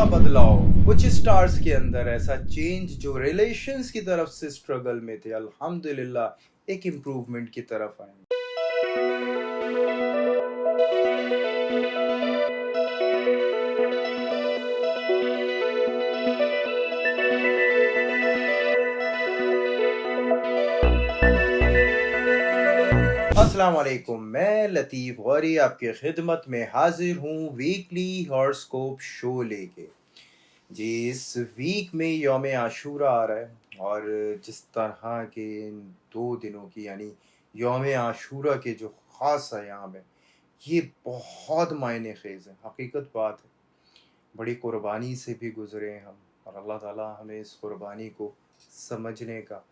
सा बदलाव कुछ स्टार्स के अंदर, ऐसा चेंज जो रिलेशंस की तरफ से स्ट्रगल में थे, अल्हम्दुलिल्लाह एक इम्प्रूवमेंट की तरफ आए। अस्सलाम वालेकुम, मैं लतीफ़ गौरी आपके खिदमत में हाजिर हूँ वीकली हॉरोस्कोप शो लेके। जी, इस वीक में यौम आशूरा आ रहा है और जिस तरह के इन 2 दिनों की यानी यौम आशूरा के जो ख़ास अयाम हैं, ये बहुत मायने ख़ेज़ हैं। हकीकत बात है, बड़ी कुर्बानी से भी गुज़रे हैं हम और अल्लाह ताला हमें इस कुर्बानी को समझने का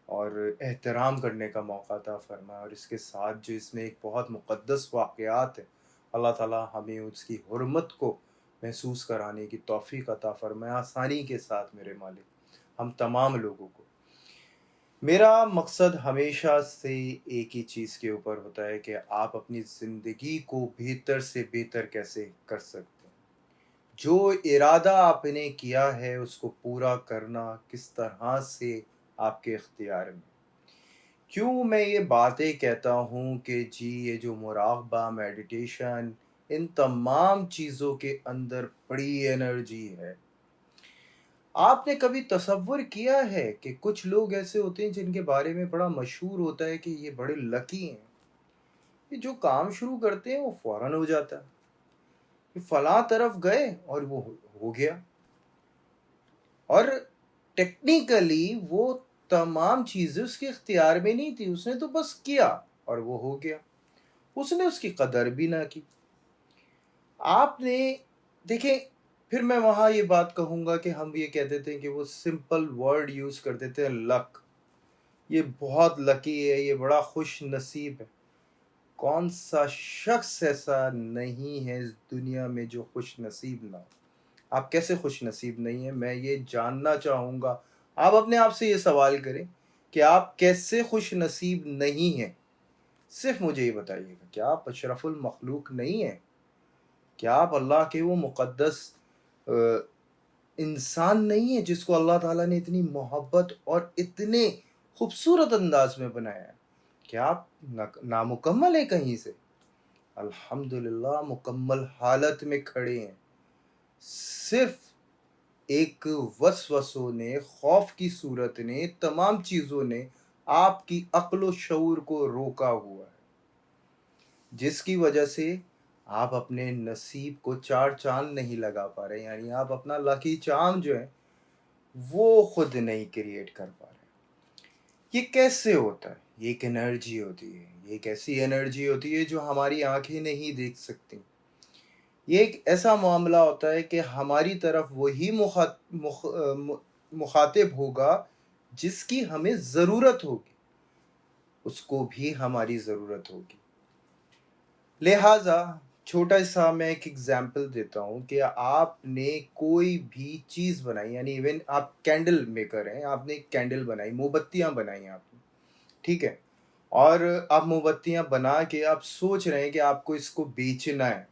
और एहतराम करने का मौका अता फ़रमाए और इसके साथ जो इसमें एक बहुत मुक़द्दस वाक़यात है, अल्लाह ताला हमें उसकी हुर्मत को महसूस कराने की तौफ़ीक़ अता फ़रमाए आसानी के साथ मेरे मालिक, हम तमाम लोगों को। मेरा मकसद हमेशा से एक ही चीज़ के ऊपर होता है कि आप अपनी ज़िंदगी को बेहतर से बेहतर कैसे कर सकते हैं। जो इरादा आपने किया है उसको पूरा करना किस तरह से आपके इख्तियार में। क्यों मैं ये बातें कहता हूँ कि जी ये जो मुराक़बा, मेडिटेशन, इन तमाम चीज़ों के अंदर बड़ी एनर्जी है। आपने कभी तसव्वुर किया है कि कुछ लोग ऐसे होते हैं जिनके बारे में बड़ा मशहूर होता है कि ये बड़े लकी हैं। ये जो काम शुरू करते हैं वो फ़ौरन हो जाता है। ये फ़लाँ तरफ गए और वो हो गया। और टेक्निकली वो तमाम चीज़ें उसके इख्तियार में नहीं थी, उसने तो बस किया और वो हो गया। उसने उसकी कदर भी ना की। आपने देखें, फिर मैं वहाँ ये बात कहूँगा कि हम ये कह देते हैं कि वो सिंपल वर्ड यूज़ कर देते हैं लक। ये बहुत लकी है, ये बड़ा खुश नसीब है। कौन सा शख्स ऐसा नहीं है इस दुनिया में जो खुश नसीब ना हो। आप कैसे खुश नसीब नहीं हैं, मैं ये जानना चाहूँगा। आप अपने आप से ये सवाल करें कि आप कैसे खुश नसीब नहीं हैं? सिर्फ़ मुझे ये बताइएगा, क्या आप अशरफुल मखलूक नहीं हैं? क्या आप अल्लाह के वो मुक़द्दस अ, इंसान नहीं हैं जिसको अल्लाह ताला ने इतनी मोहब्बत और इतने खूबसूरत अंदाज़ में बनाया है? क्या आप नामुकम्मल हैं कहीं से? अल्हम्दुलिल्लाह मुकम्मल हालत में खड़े हैं। सिर्फ़ एक वसवसों ने, खौफ की सूरत ने, तमाम चीज़ों ने आपकी अक्ल व शऊर को रोका हुआ है, जिसकी वजह से आप अपने नसीब को चार चाँद नहीं लगा पा रहे, यानी आप अपना लकी चार्म जो है वो खुद नहीं क्रिएट कर पा रहे। ये कैसे होता है? ये एक एनर्जी होती है, ये एक ऐसी एनर्जी होती है जो हमारी आंखें नहीं देख सकती। ये एक ऐसा मामला होता है कि हमारी तरफ वही मुखातिब होगा जिसकी हमें ज़रूरत होगी, उसको भी हमारी ज़रूरत होगी। लिहाजा छोटा सा मैं एक एग्जांपल देता हूँ कि आपने कोई भी चीज़ बनाई, यानी इवन आप कैंडल मेकर हैं, आपने एक कैंडल बनाई, मोमबत्तियाँ बनाई आपने, ठीक है? और आप मोमबत्तियाँ बना के आप सोच रहे हैं कि आपको इसको बेचना है।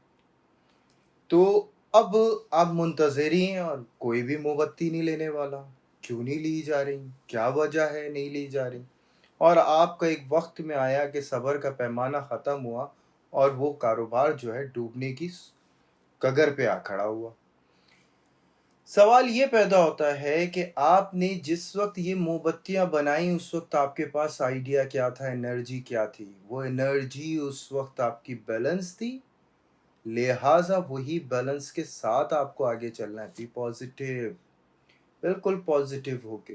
तो अब आप मुंतज़िर हैं और कोई भी मोमबत्ती नहीं लेने वाला। क्यों नहीं ली जा रही? क्या वजह है नहीं ली जा रही? और आपका एक वक़्त में आया कि सब्र का पैमाना ख़त्म हुआ और वो कारोबार जो है डूबने की कगार पे आ खड़ा हुआ। सवाल ये पैदा होता है कि आपने जिस वक़्त ये मोमबत्तियाँ बनाई उस वक़्त आपके पास आइडिया क्या था, एनर्जी क्या थी? वो एनर्जी उस वक़्त आपकी बैलेंस थी, लिहाजा वही बैलेंस के साथ आपको आगे चलना है। बी पॉजिटिव, बिल्कुल पॉजिटिव होके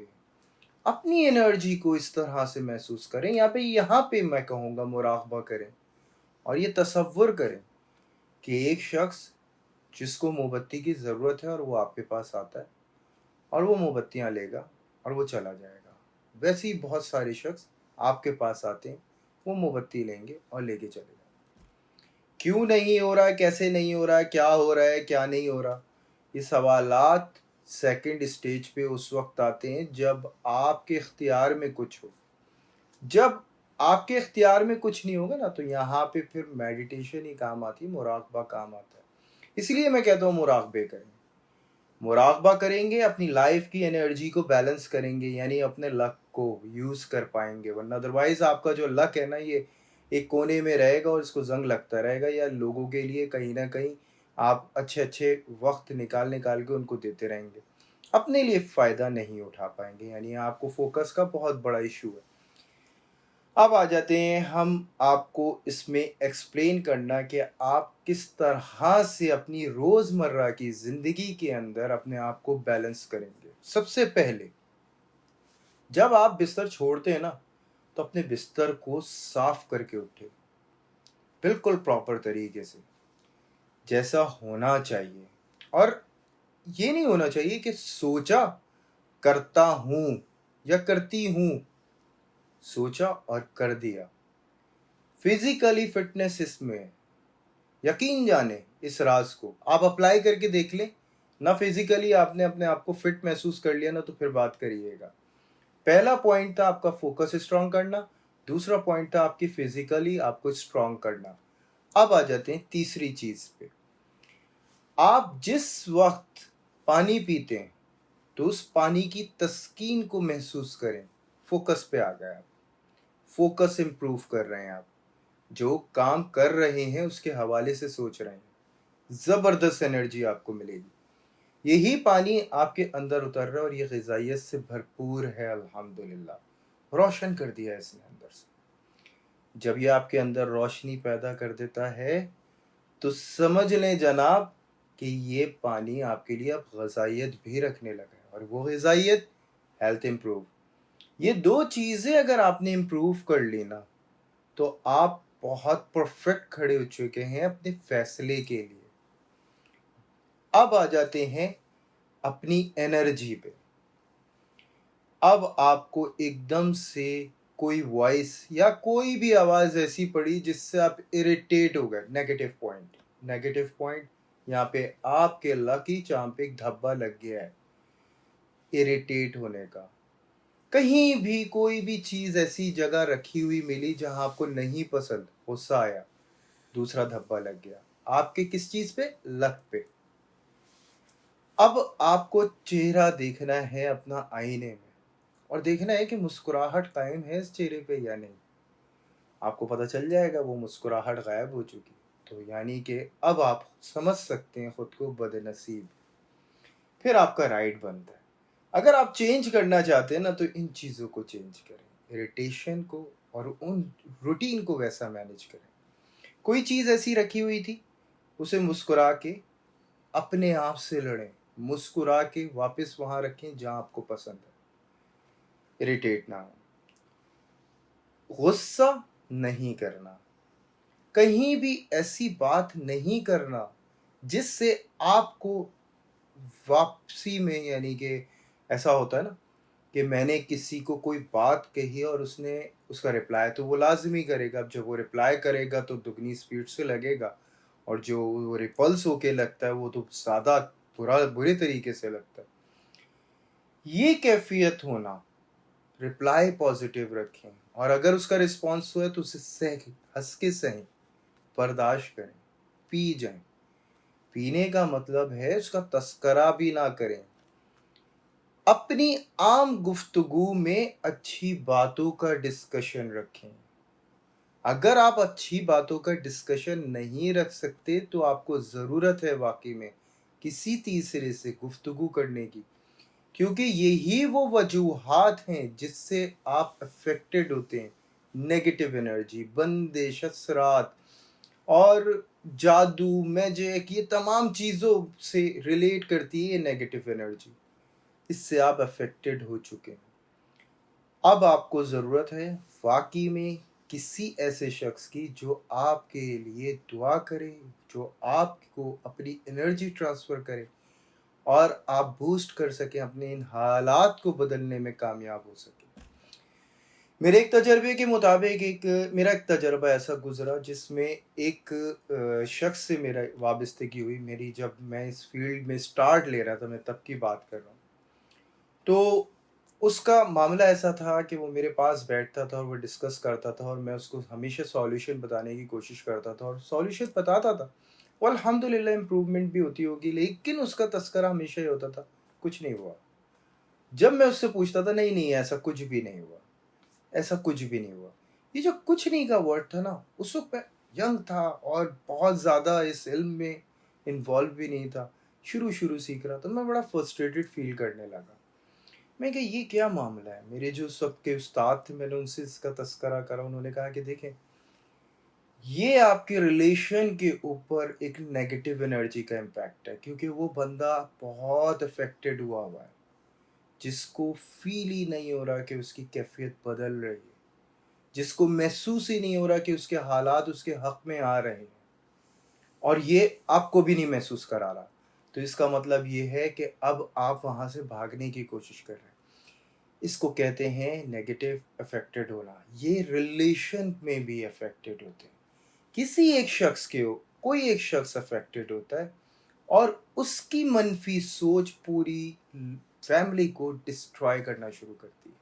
अपनी एनर्जी को इस तरह से महसूस करें। यहाँ पे मैं कहूँगा मुराक़बा करें और ये तसव्वुर करें कि एक शख्स जिसको मोमबत्ती की ज़रूरत है और वो आपके पास आता है और वो मोमबत्तियाँ लेगा और वो चला जाएगा। वैसे ही बहुत सारे शख्स आपके पास आते हैं, वो मोमबत्ती लेंगे और लेके चले जाएंगे। क्यों नहीं हो रहा है, कैसे नहीं हो रहा है, क्या हो रहा है, क्या नहीं हो रहा, ये सवालात सेकंड स्टेज पे उस वक्त आते हैं जब आपके इख्तियार में कुछ हो। जब आपके इख्तियार में कुछ नहीं होगा ना, तो यहाँ पे फिर मेडिटेशन ही काम आती है, मुराक़बा काम आता है। इसलिए मैं कहता हूँ मुराक़बे करें। मुराकबा करेंगे, अपनी लाइफ की एनर्जी को बैलेंस करेंगे, यानी अपने लक को यूज़ कर पाएंगे। वरना अदरवाइज़ आपका जो लक है ना, ये एक कोने में रहेगा और इसको जंग लगता रहेगा, या लोगों के लिए कहीं ना कहीं आप अच्छे अच्छे वक्त निकाल निकाल के उनको देते रहेंगे, अपने लिए फ़ायदा नहीं उठा पाएंगे। यानी आपको फोकस का बहुत बड़ा इशू है। अब आ जाते हैं हम आपको इसमें एक्सप्लेन करना कि आप किस तरह से अपनी रोज़मर्रा की ज़िंदगी के अंदर अपने आप को बैलेंस करेंगे। सबसे पहले जब आप बिस्तर छोड़ते हैं ना, तो अपने बिस्तर को साफ करके उठे, बिल्कुल प्रॉपर तरीके से, जैसा होना चाहिए। और ये नहीं होना चाहिए कि सोचा करता हूँ या करती हूँ, सोचा और कर दिया। फिजिकली फिटनेस इसमें है। यकीन जाने इस राज को, आप अप्लाई करके देख लें ना। फिजिकली आपने अपने आप को फिट महसूस कर लिया ना, तो फिर बात करिएगा। पहला पॉइंट था आपका फोकस स्ट्रांग करना, दूसरा पॉइंट था आपकी फिजिकली आपको स्ट्रांग करना। अब आ जाते हैं तीसरी चीज पे। आप जिस वक्त पानी पीते हैं तो उस पानी की तस्कीन को महसूस करें। फोकस पे आ गए आप, फोकस इंप्रूव कर रहे हैं आप, जो काम कर रहे हैं उसके हवाले से सोच रहे हैं, ज़बरदस्त एनर्जी आपको मिलेगी। यही पानी आपके अंदर उतर रहा है और ये ग़िज़ाइयत से भरपूर है। अल्हम्दुलिल्लाह, रोशन कर दिया है इसने अंदर से। जब ये आपके अंदर रोशनी पैदा कर देता है तो समझ लें जनाब कि ये पानी आपके लिए अब ग़िज़ाइयत भी रखने लगा है, और वो ग़िज़ाइयत हेल्थ इम्प्रूव। ये दो चीज़ें अगर आपने इम्प्रूव कर ली ना, तो आप बहुत परफेक्ट खड़े हो चुके हैं अपने फैसले के लिए। अब आ जाते हैं अपनी एनर्जी पे। अब आपको एकदम से कोई वॉइस या कोई भी आवाज़ ऐसी पड़ी जिससे आप इरिटेट हो गए, नेगेटिव पॉइंट यहाँ पे आपके लकी चार्म पे एक धब्बा लग गया है इरिटेट होने का। कहीं भी कोई भी चीज़ ऐसी जगह रखी हुई मिली जहां आपको नहीं पसंद, गुस्सा आया, दूसरा धब्बा लग गया आपके किस चीज़ पे, लक पे। अब आपको चेहरा देखना है अपना आईने में, और देखना है कि मुस्कुराहट कायम है इस चेहरे पे या नहीं। आपको पता चल जाएगा वो मुस्कुराहट गायब हो चुकी, तो यानी कि अब आप समझ सकते हैं खुद को बदनसीब। फिर आपका राइट बनता है। अगर आप चेंज करना चाहते हैं ना, तो इन चीज़ों को चेंज करें, इरिटेशन को, और उन रूटीन को वैसा मैनेज करें। कोई चीज़ ऐसी रखी हुई थी, उसे मुस्कुरा के अपने आप से लड़ें, मुस्कुरा के वापस वहाँ रखें जहाँ आपको पसंद है। इरिटेट ना हो, गुस्सा नहीं करना, कहीं भी ऐसी बात नहीं करना जिससे आपको वापसी में, यानी कि ऐसा होता है ना कि मैंने किसी को कोई बात कही और उसने उसका रिप्लाई तो वो लाजमी करेगा। अब जब वो रिप्लाई करेगा तो दुगनी स्पीड से लगेगा, और जो वो रिपल्स होके लगता है वो तो ज़्यादा बुरे तरीके से लगता है। ये कैफियत होना, रिप्लाई पॉजिटिव रखें, और अगर उसका रिस्पॉन्स हुआ तो उसे सह हंस के सहें, बर्दाश्त करें, पी जाएं। पीने का मतलब है उसका तस्करा भी ना करें। अपनी आम गुफ्तगू में अच्छी बातों का डिस्कशन रखें। अगर आप अच्छी बातों का डिस्कशन नहीं रख सकते तो आपको ज़रूरत है वाकई में किसी तीसरे से गुफ्तगू करने की, क्योंकि यही वो वजूहात हैं जिससे आप अफेक्टेड होते हैं। नेगेटिव एनर्जी, बंदिश, असरात और जादू, मैजिक, ये तमाम चीज़ों से रिलेट करती है ये नेगेटिव एनर्जी। इससे आप अफेक्टेड हो चुके हैं। अब आपको ज़रूरत है वाकई में किसी ऐसे शख्स की जो आपके लिए दुआ करे, जो आपको अपनी एनर्जी ट्रांसफ़र करे और आप बूस्ट कर सकें, अपने इन हालात को बदलने में कामयाब हो सकें। मेरे एक तजर्बे के मुताबिक मेरा एक तजर्बा ऐसा गुज़रा जिसमें एक शख्स से मेरा वाबस्तगी हुई। मेरी जब मैं इस फील्ड में स्टार्ट ले रहा था, मैं तब की बात कर रहा हूँ। तो उसका मामला ऐसा था कि वो मेरे पास बैठता था और वो डिस्कस करता था, और मैं उसको हमेशा सॉल्यूशन बताने की कोशिश करता था और सॉल्यूशन बताता था। और अल्हम्दुलिल्लाह इम्प्रूवमेंट भी होती होगी, लेकिन उसका तस्करा हमेशा ही होता था, कुछ नहीं हुआ। जब मैं उससे पूछता था, नहीं नहीं ऐसा कुछ भी नहीं हुआ, ऐसा कुछ भी नहीं हुआ। ये जो कुछ नहीं का वर्ड था ना, उस वक्त मैं यंग था और बहुत ज़्यादा इस इल्म में इन्वॉल्व भी नहीं था, शुरू शुरू सीख रहा था। मैं बड़ा फ्रस्ट्रेटेड फील करने लगा। मैं कहा ये क्या मामला है। मेरे जो उस वक्त के उस्ताद थे, मैंने उनसे इसका तस्करा करा। उन्होंने कहा कि देखें, ये आपके रिलेशन के ऊपर एक नेगेटिव एनर्जी का इम्पैक्ट है, क्योंकि वो बंदा बहुत अफेक्टेड हुआ है, जिसको फील ही नहीं हो रहा कि उसकी कैफियत बदल रही है, जिसको महसूस ही नहीं हो रहा कि उसके हालात उसके हक में आ रहे हैं, और ये आपको भी नहीं महसूस करा रहा। तो इसका मतलब ये है कि अब आप वहाँ से भागने की कोशिश कर रहे हैं। इसको कहते हैं नेगेटिव अफेक्टेड होना। ये रिलेशन में भी अफेक्टेड होते हैं। किसी एक शख्स के कोई एक शख्स अफेक्टेड होता है और उसकी मनफी सोच पूरी फैमिली को डिस्ट्रॉय करना शुरू करती है।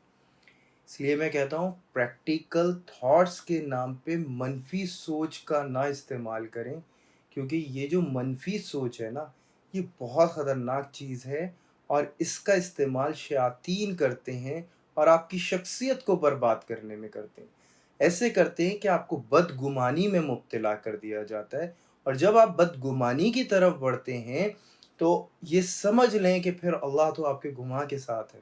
इसलिए मैं कहता हूँ प्रैक्टिकल थॉट्स के नाम पे मनफी सोच का ना इस्तेमाल करें, क्योंकि ये जो मनफी सोच है ना, ये बहुत ख़तरनाक चीज़ है और इसका इस्तेमाल शयातीन करते हैं और आपकी शख्सियत को बर्बाद करने में करते हैं। ऐसे करते हैं कि आपको बदगुमानी में मुब्तला कर दिया जाता है, और जब आप बदगुमानी की तरफ बढ़ते हैं तो ये समझ लें कि फिर अल्लाह तो आपके गुमाह के साथ है।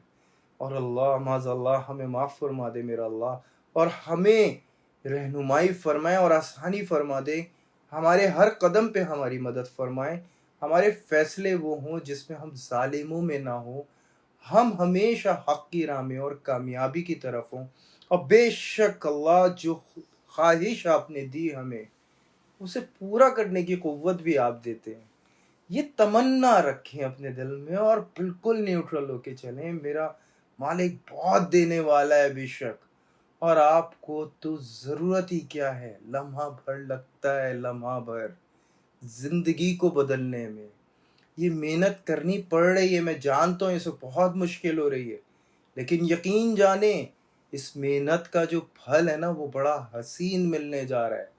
और अल्लाह माज़अल्लाह हमें माफ़ फरमा दे मेरा अल्लाह, और हमें रहनुमाई फरमाए और आसानी फरमा दे। हमारे हर कदम पे हमारी मदद फरमाए। हमारे फ़ैसले वो हों जिसमें हम ज़ालिमों में ना हों, हम हमेशा हक़ की राह में और कामयाबी की तरफ हों। और बेशक अल्लाह जो ख्वाहिश आपने दी हमें, उसे पूरा करने की क़ुव्वत भी आप देते हैं। ये तमन्ना रखें अपने दिल में और बिल्कुल न्यूट्रल होके चलें। मेरा मालिक बहुत देने वाला है बेशक, और आपको तो ज़रूरत ही क्या है, लम्हा भर लगता है, लम्हा भर ज़िंदगी को बदलने में। ये मेहनत करनी पड़ रही है, मैं जानता हूँ इसे बहुत मुश्किल हो रही है, लेकिन यकीन जानें इस मेहनत का जो फल है ना, वो बड़ा हसीन मिलने जा रहा है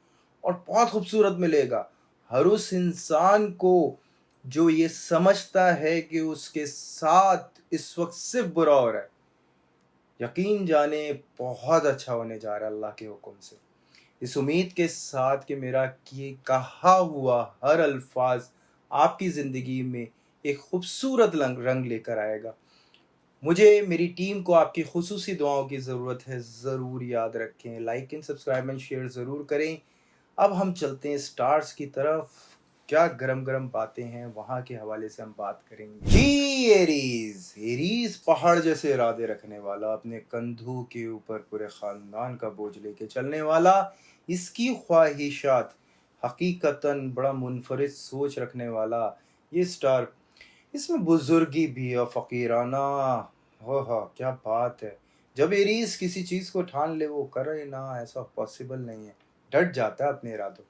और बहुत खूबसूरत मिलेगा। हर उस इंसान को जो ये समझता है कि उसके साथ इस वक्त सिर्फ बुरा हो रहा है, यकीन जाने बहुत अच्छा होने जा रहा है अल्लाह के हुक्म से। इस उम्मीद के साथ कि मेरा ये कहा हुआ हर अल्फाज आपकी ज़िंदगी में एक खूबसूरत रंग लेकर आएगा। मुझे मेरी टीम को आपकी खुसूसी दुआओं की ज़रूरत है, ज़रूर याद रखें। Like and subscribe and share ज़रूर करें। अब हम चलते हैं स्टार्स की तरफ। क्या गरम गरम बातें हैं, वहाँ के हवाले से हम बात करेंगे। जी एरीज, एरीज पहाड़ जैसे इरादे रखने वाला, अपने कंधों के ऊपर पूरे ख़ानदान का बोझ लेके चलने वाला, इसकी ख्वाहिशात हकीकतन बड़ा मुनफरिद सोच रखने वाला ये स्टार। इसमें बुजुर्गी भी है, फ़कीराना। हो क्या बात है। जब एरीज किसी चीज़ को ठान ले, वो करे ना, ऐसा पॉसिबल नहीं है। डट जाता है अपने इरादों।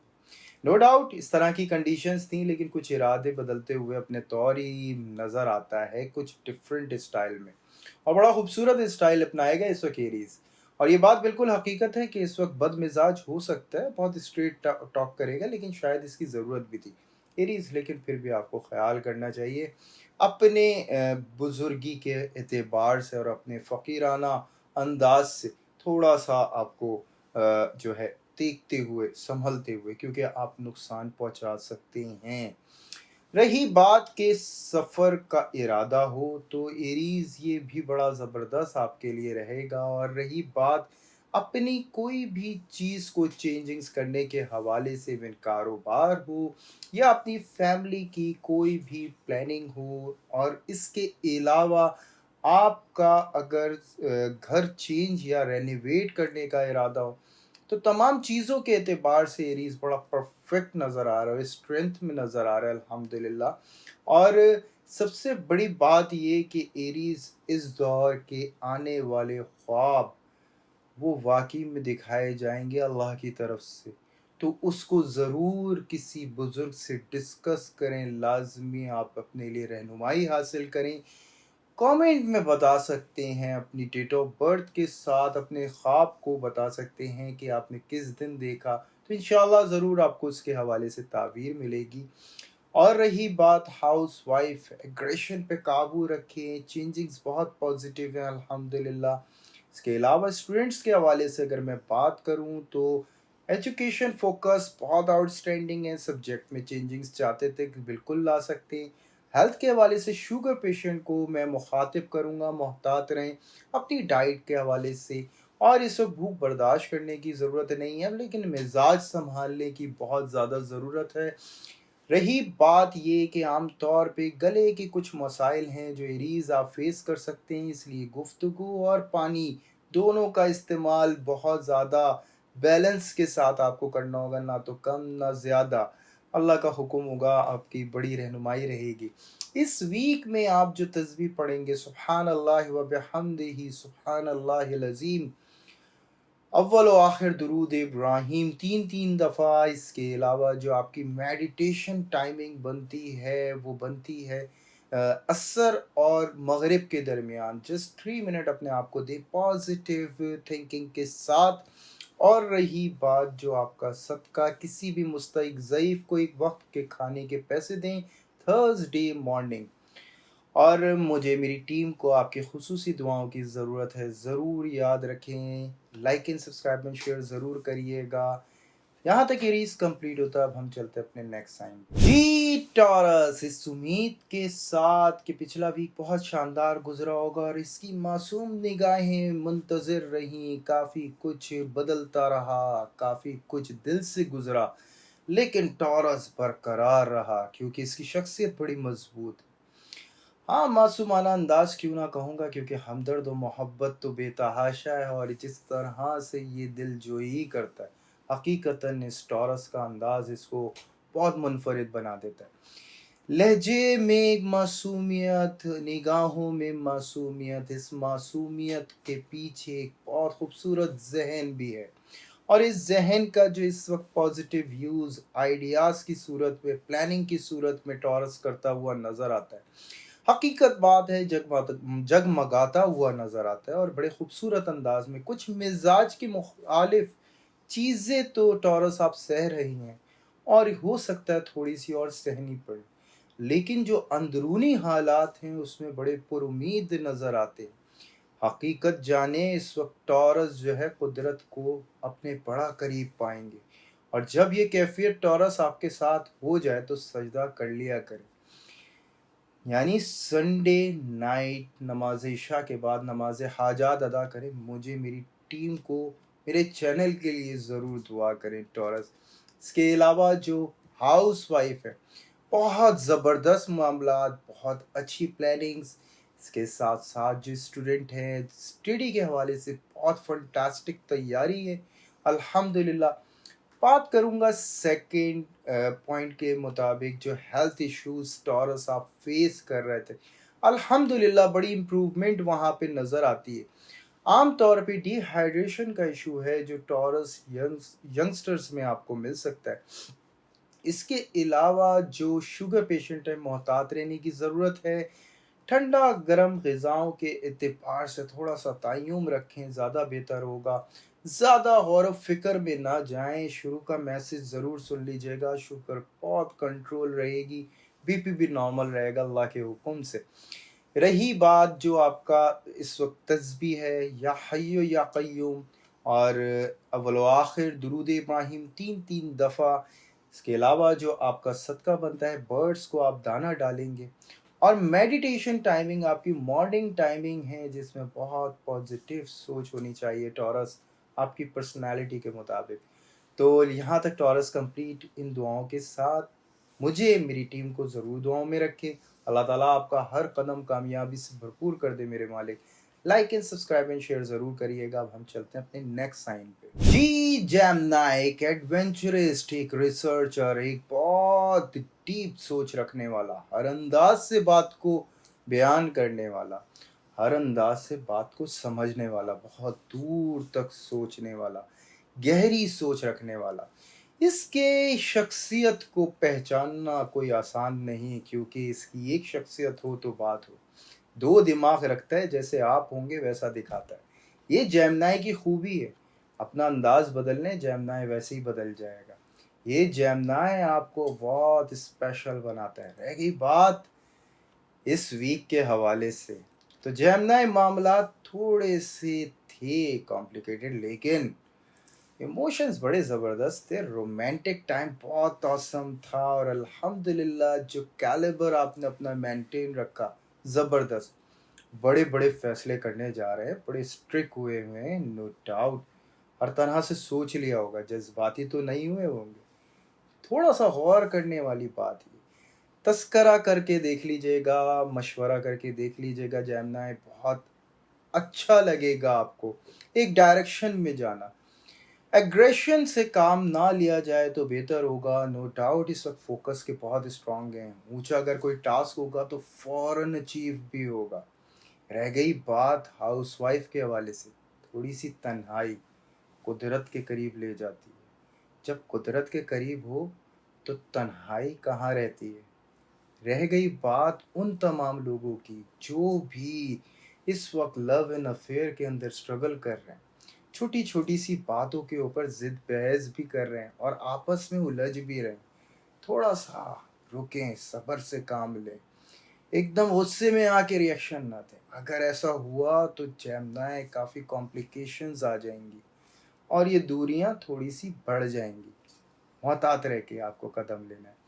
नो डाउट इस तरह की कंडीशंस थी, लेकिन कुछ इरादे बदलते हुए अपने तौर ही नज़र आता है कुछ डिफरेंट स्टाइल में, और बड़ा खूबसूरत स्टाइल अपनाएगा इस वक्त एरीज। और ये बात बिल्कुल हकीकत है कि इस वक्त बदमिजाज हो सकता है, बहुत स्ट्रेट टॉक करेगा, लेकिन शायद इसकी ज़रूरत भी थी एरीज। लेकिन फिर भी आपको ख्याल करना चाहिए अपने बुजुर्गी के एतबार से और अपने फ़कीराना अंदाज से थोड़ा सा आपको जो है देखते हुए, संभलते हुए, क्योंकि आप नुकसान पहुंचा सकते हैं। रही बात के सफ़र का इरादा हो, तो एरीज ये भी बड़ा ज़बरदस्त आपके लिए रहेगा। और रही बात अपनी कोई भी चीज़ को चेंजिंग्स करने के हवाले से, इवन कारोबार हो या अपनी फैमिली की कोई भी प्लानिंग हो, और इसके अलावा आपका अगर घर चेंज या रेनोवेट करने का इरादा हो, तो तमाम चीज़ों के एतबार से एरीज बड़ा परफेक्ट नज़र आ रहा है, स्ट्रेंथ में नज़र आ रहा है अल्हम्दुलिल्लाह। और सबसे बड़ी बात ये कि एरीज इस दौर के आने वाले ख्वाब वो वाकई में दिखाए जाएंगे अल्लाह की तरफ से। तो उसको ज़रूर किसी बुज़ुर्ग से डिस्कस करें, लाजमी आप अपने लिए रहनुमाई हासिल करें। कमेंट में बता सकते हैं, अपनी डेट ऑफ बर्थ के साथ अपने ख्वाब को बता सकते हैं कि आपने किस दिन देखा, तो इंशाल्लाह ज़रूर आपको उसके हवाले से ताबीर मिलेगी। और रही बात हाउस वाइफ एग्रेशन पे काबू रखें, चेंजिंग्स बहुत पॉजिटिव है अल्हम्दुलिल्लाह। इसके अलावा स्टूडेंट्स के हवाले से अगर मैं बात करूं तो एजुकेशन फोकस बहुत आउटस्टैंडिंग है, सब्जेक्ट में चेंजिंग्स चाहते थे कि बिल्कुल ला सकते हैं। हेल्थ के हवाले से शुगर पेशेंट को मैं मुखातिब करूंगा, मोहतात रहें अपनी डाइट के हवाले से। और इस वक्त भूख बर्दाश्त करने की ज़रूरत नहीं है, लेकिन मिजाज संभालने की बहुत ज़्यादा ज़रूरत है। रही बात ये कि आम तौर पे गले के कुछ मसाइल हैं जो एरीज आप फेस कर सकते हैं, इसलिए गुफ्तगू और पानी दोनों का इस्तेमाल बहुत ज़्यादा बैलेंस के साथ आपको करना होगा, ना तो कम ना ज़्यादा। अल्लाह का हुक्म होगा, आपकी बड़ी रहनुमाई रहेगी। इस वीक में आप जो तस्बीह पढ़ेंगे सुब्हान अल्लाह व बिहम्दिही सुब्हान अल्लाहिल अज़ीम, अव्वल व आखिर दुरूद इब्राहीम 3 दफ़ा। इसके अलावा जो आपकी मेडिटेशन टाइमिंग बनती है वो बनती है असर और मगरिब के दरमियान। जस्ट 3 मिनट अपने आप को दें पॉजिटिव थिंकिंग के साथ। और रही बात जो आपका सदका, किसी भी मुस्तहिक ज़ईफ़ को एक वक्त के खाने के पैसे दें थर्सडे मॉर्निंग। और मुझे मेरी टीम को आपकी खुसूसी दुआओं की ज़रूरत है, ज़रूर याद रखें। Like and subscribe and share ज़रूर करिएगा। यहाँ तक ये रीस कंप्लीट होता है, अब हम चलते हैं अपने नेक्स्ट साइन जी टॉरस। इस उम्मीद के साथ कि पिछला वीक बहुत शानदार गुजरा होगा और इसकी मासूम निगाहें मुंतज़िर रहीं, काफ़ी कुछ बदलता रहा, काफ़ी कुछ दिल से गुजरा, लेकिन टॉरस बरकरार रहा क्योंकि इसकी शख्सियत बड़ी मजबूत है। हाँ, मासूमाना अंदाज क्यों ना कहूँगा, क्योंकि हमदर्द और मोहब्बत तो बेतहाशा है और जिस तरह से ये दिल जोई करता है, हकीकतन इस टॉरस का अंदाज इसको बहुत मुनफरिद बना देता है। लहजे में एक मासूमियत, निगाहों में मासूमियत, इस मासूमियत के पीछे एक बहुत खूबसूरत जहन भी है। और इस जहन का जो इस वक्त पॉजिटिव यूज़ आइडियाज़ की सूरत में, प्लानिंग की सूरत में टॉरस करता हुआ नज़र आता है। हकीकत बात है, जगमगाता हुआ नज़र आता है और बड़े खूबसूरत अंदाज में। कुछ मिजाज की मुखालिफ चीज़ें तो टॉरस आप सह रही हैं और हो सकता है थोड़ी सी और सहनी पड़े, लेकिन जो अंदरूनी हालात हैं उसमें बड़े पुरुमीद नज़र आते हैं। हकीकत जाने इस वक्त टॉरस जो है कुदरत को अपने बड़ा करीब पाएंगे, और जब ये कैफियत टॉरस आपके साथ हो जाए तो सजदा कर लिया करें। यानी संडे नाइट नमाज इशा के बाद नमाज हाजात अदा करें। मुझे, मेरी टीम को, मेरे चैनल के लिए ज़रूर दुआ करें टॉरस। इसके अलावा जो हाउस वाइफ है, बहुत ज़बरदस्त मामलात, बहुत अच्छी प्लानिंग्स। इसके साथ साथ जो स्टूडेंट हैं, स्टडी के हवाले से बहुत फंटास्टिक तैयारी है अल्हम्दुलिल्लाह। बात करूंगा सेकंड पॉइंट के मुताबिक, जो हेल्थ इश्यूज टॉरस आप फेस कर रहे थे, अल्हम्दुलिल्लाह बड़ी इम्प्रूवमेंट वहाँ पे नज़र आती है। आम तौर पे डिहाइड्रेशन का इशू है जो टॉरस यंगस्टर्स में आपको मिल सकता है। इसके अलावा जो शुगर पेशेंट है, मोहतात रहने की ज़रूरत है। ठंडा गर्म ग़िज़ाओं के एतबार से थोड़ा सा तय्युम रखें, ज़्यादा बेहतर होगा। ज़्यादा गौर व फ़िक्र में ना जाएं। शुरू का मैसेज ज़रूर सुन लीजिएगा, शुगर बहुत कंट्रोल रहेगी, बीपी भी नॉर्मल रहेगा अल्लाह के हुक्म से। रही बात जो आपका इस वक्त तस्बीह है, या हय्यो या क़य्यूम और अव्वल व आखिर दुरूद इब्राहीम 3 दफ़ा। इसके अलावा जो आपका सदका बनता है, बर्ड्स को आप दाना डालेंगे। और मेडिटेशन टाइमिंग आपकी मॉर्निंग टाइमिंग है, जिसमें बहुत पॉजिटिव सोच होनी चाहिए टॉरस, आपकी पर्सनालिटी के मुताबिक। तो यहाँ तक टॉरस कंप्लीट इन दुआओं के साथ। मुझे, मेरी टीम को ज़रूर दुआओं में रखें। अल्लाह ताला आपका हर कदम कामयाबी से भरपूर कर दे मेरे मालिक। Like and subscribe and share ज़रूर करिएगा। अब हम चलते हैं अपने नेक्स्ट साइन पे जी। जेमिनी एक एडवेंचरिस्ट, एक रिसर्चर, एक बहुत डीप सोच रखने वाला, हर अंदाज से बात को बयान करने वाला, हर अंदाज से बात को समझने वाला, बहुत दूर तक सोचने वाला, गहरी सोच रखने वाला। इसके शख्सियत को पहचानना कोई आसान नहीं, क्योंकि इसकी एक शख्सियत हो तो बात हो, दो दिमाग रखता है, जैसे आप होंगे वैसा दिखाता है। ये जेमिनी की खूबी है। अपना अंदाज बदल लें, जेमिनी वैसे ही बदल जाएगा। ये जेमिनी आपको बहुत स्पेशल बनाता है। रह गई बात इस वीक के हवाले से, तो जेमिनी मामला थोड़े से थे कॉम्प्लिकेटेड, लेकिन इमोशंस बड़े ज़बरदस्त थे। रोमांटिक टाइम बहुत ऑसम था और अल्हम्दुलिल्लाह जो कैलिबर आपने अपना मेंटेन रखा, ज़बरदस्त। बड़े बड़े फैसले करने जा रहे हैं, बड़े स्ट्रिक्ट हुए हैं, नो डाउट। हर तरह से सोच लिया होगा, जज्बाती तो नहीं हुए होंगे। थोड़ा सा गौर करने वाली बात है। तस्करा करके देख लीजिएगा, मशवरा करके देख लीजिएगा जेमिनी, बहुत अच्छा लगेगा आपको एक डायरेक्शन में जाना। एग्रेशन से काम ना लिया जाए तो बेहतर होगा। नो डाउट इस वक्त फोकस के बहुत स्ट्रांग हैं। ऊंचा अगर कोई टास्क होगा तो फौरन अचीव भी होगा। रह गई बात हाउसवाइफ के हवाले से, थोड़ी सी तन्हाई कुदरत के करीब ले जाती है। जब कुदरत के करीब हो तो तन्हाई कहाँ रहती है। रह गई बात उन तमाम लोगों की जो भी इस वक्त लव एंड अफेयर के अंदर स्ट्रगल कर रहे हैं, छोटी छोटी सी बातों के ऊपर जिद बहस भी कर रहे हैं और आपस में उलझ भी रहे हैं। थोड़ा सा रुकें, सब्र से काम लें, एकदम गुस्से में आके रिएक्शन ना दें। अगर ऐसा हुआ तो जेमिनी काफ़ी कॉम्प्लिकेशंस आ जाएंगी और ये दूरियां थोड़ी सी बढ़ जाएंगी। मोहतात रह के आपको कदम लेना है।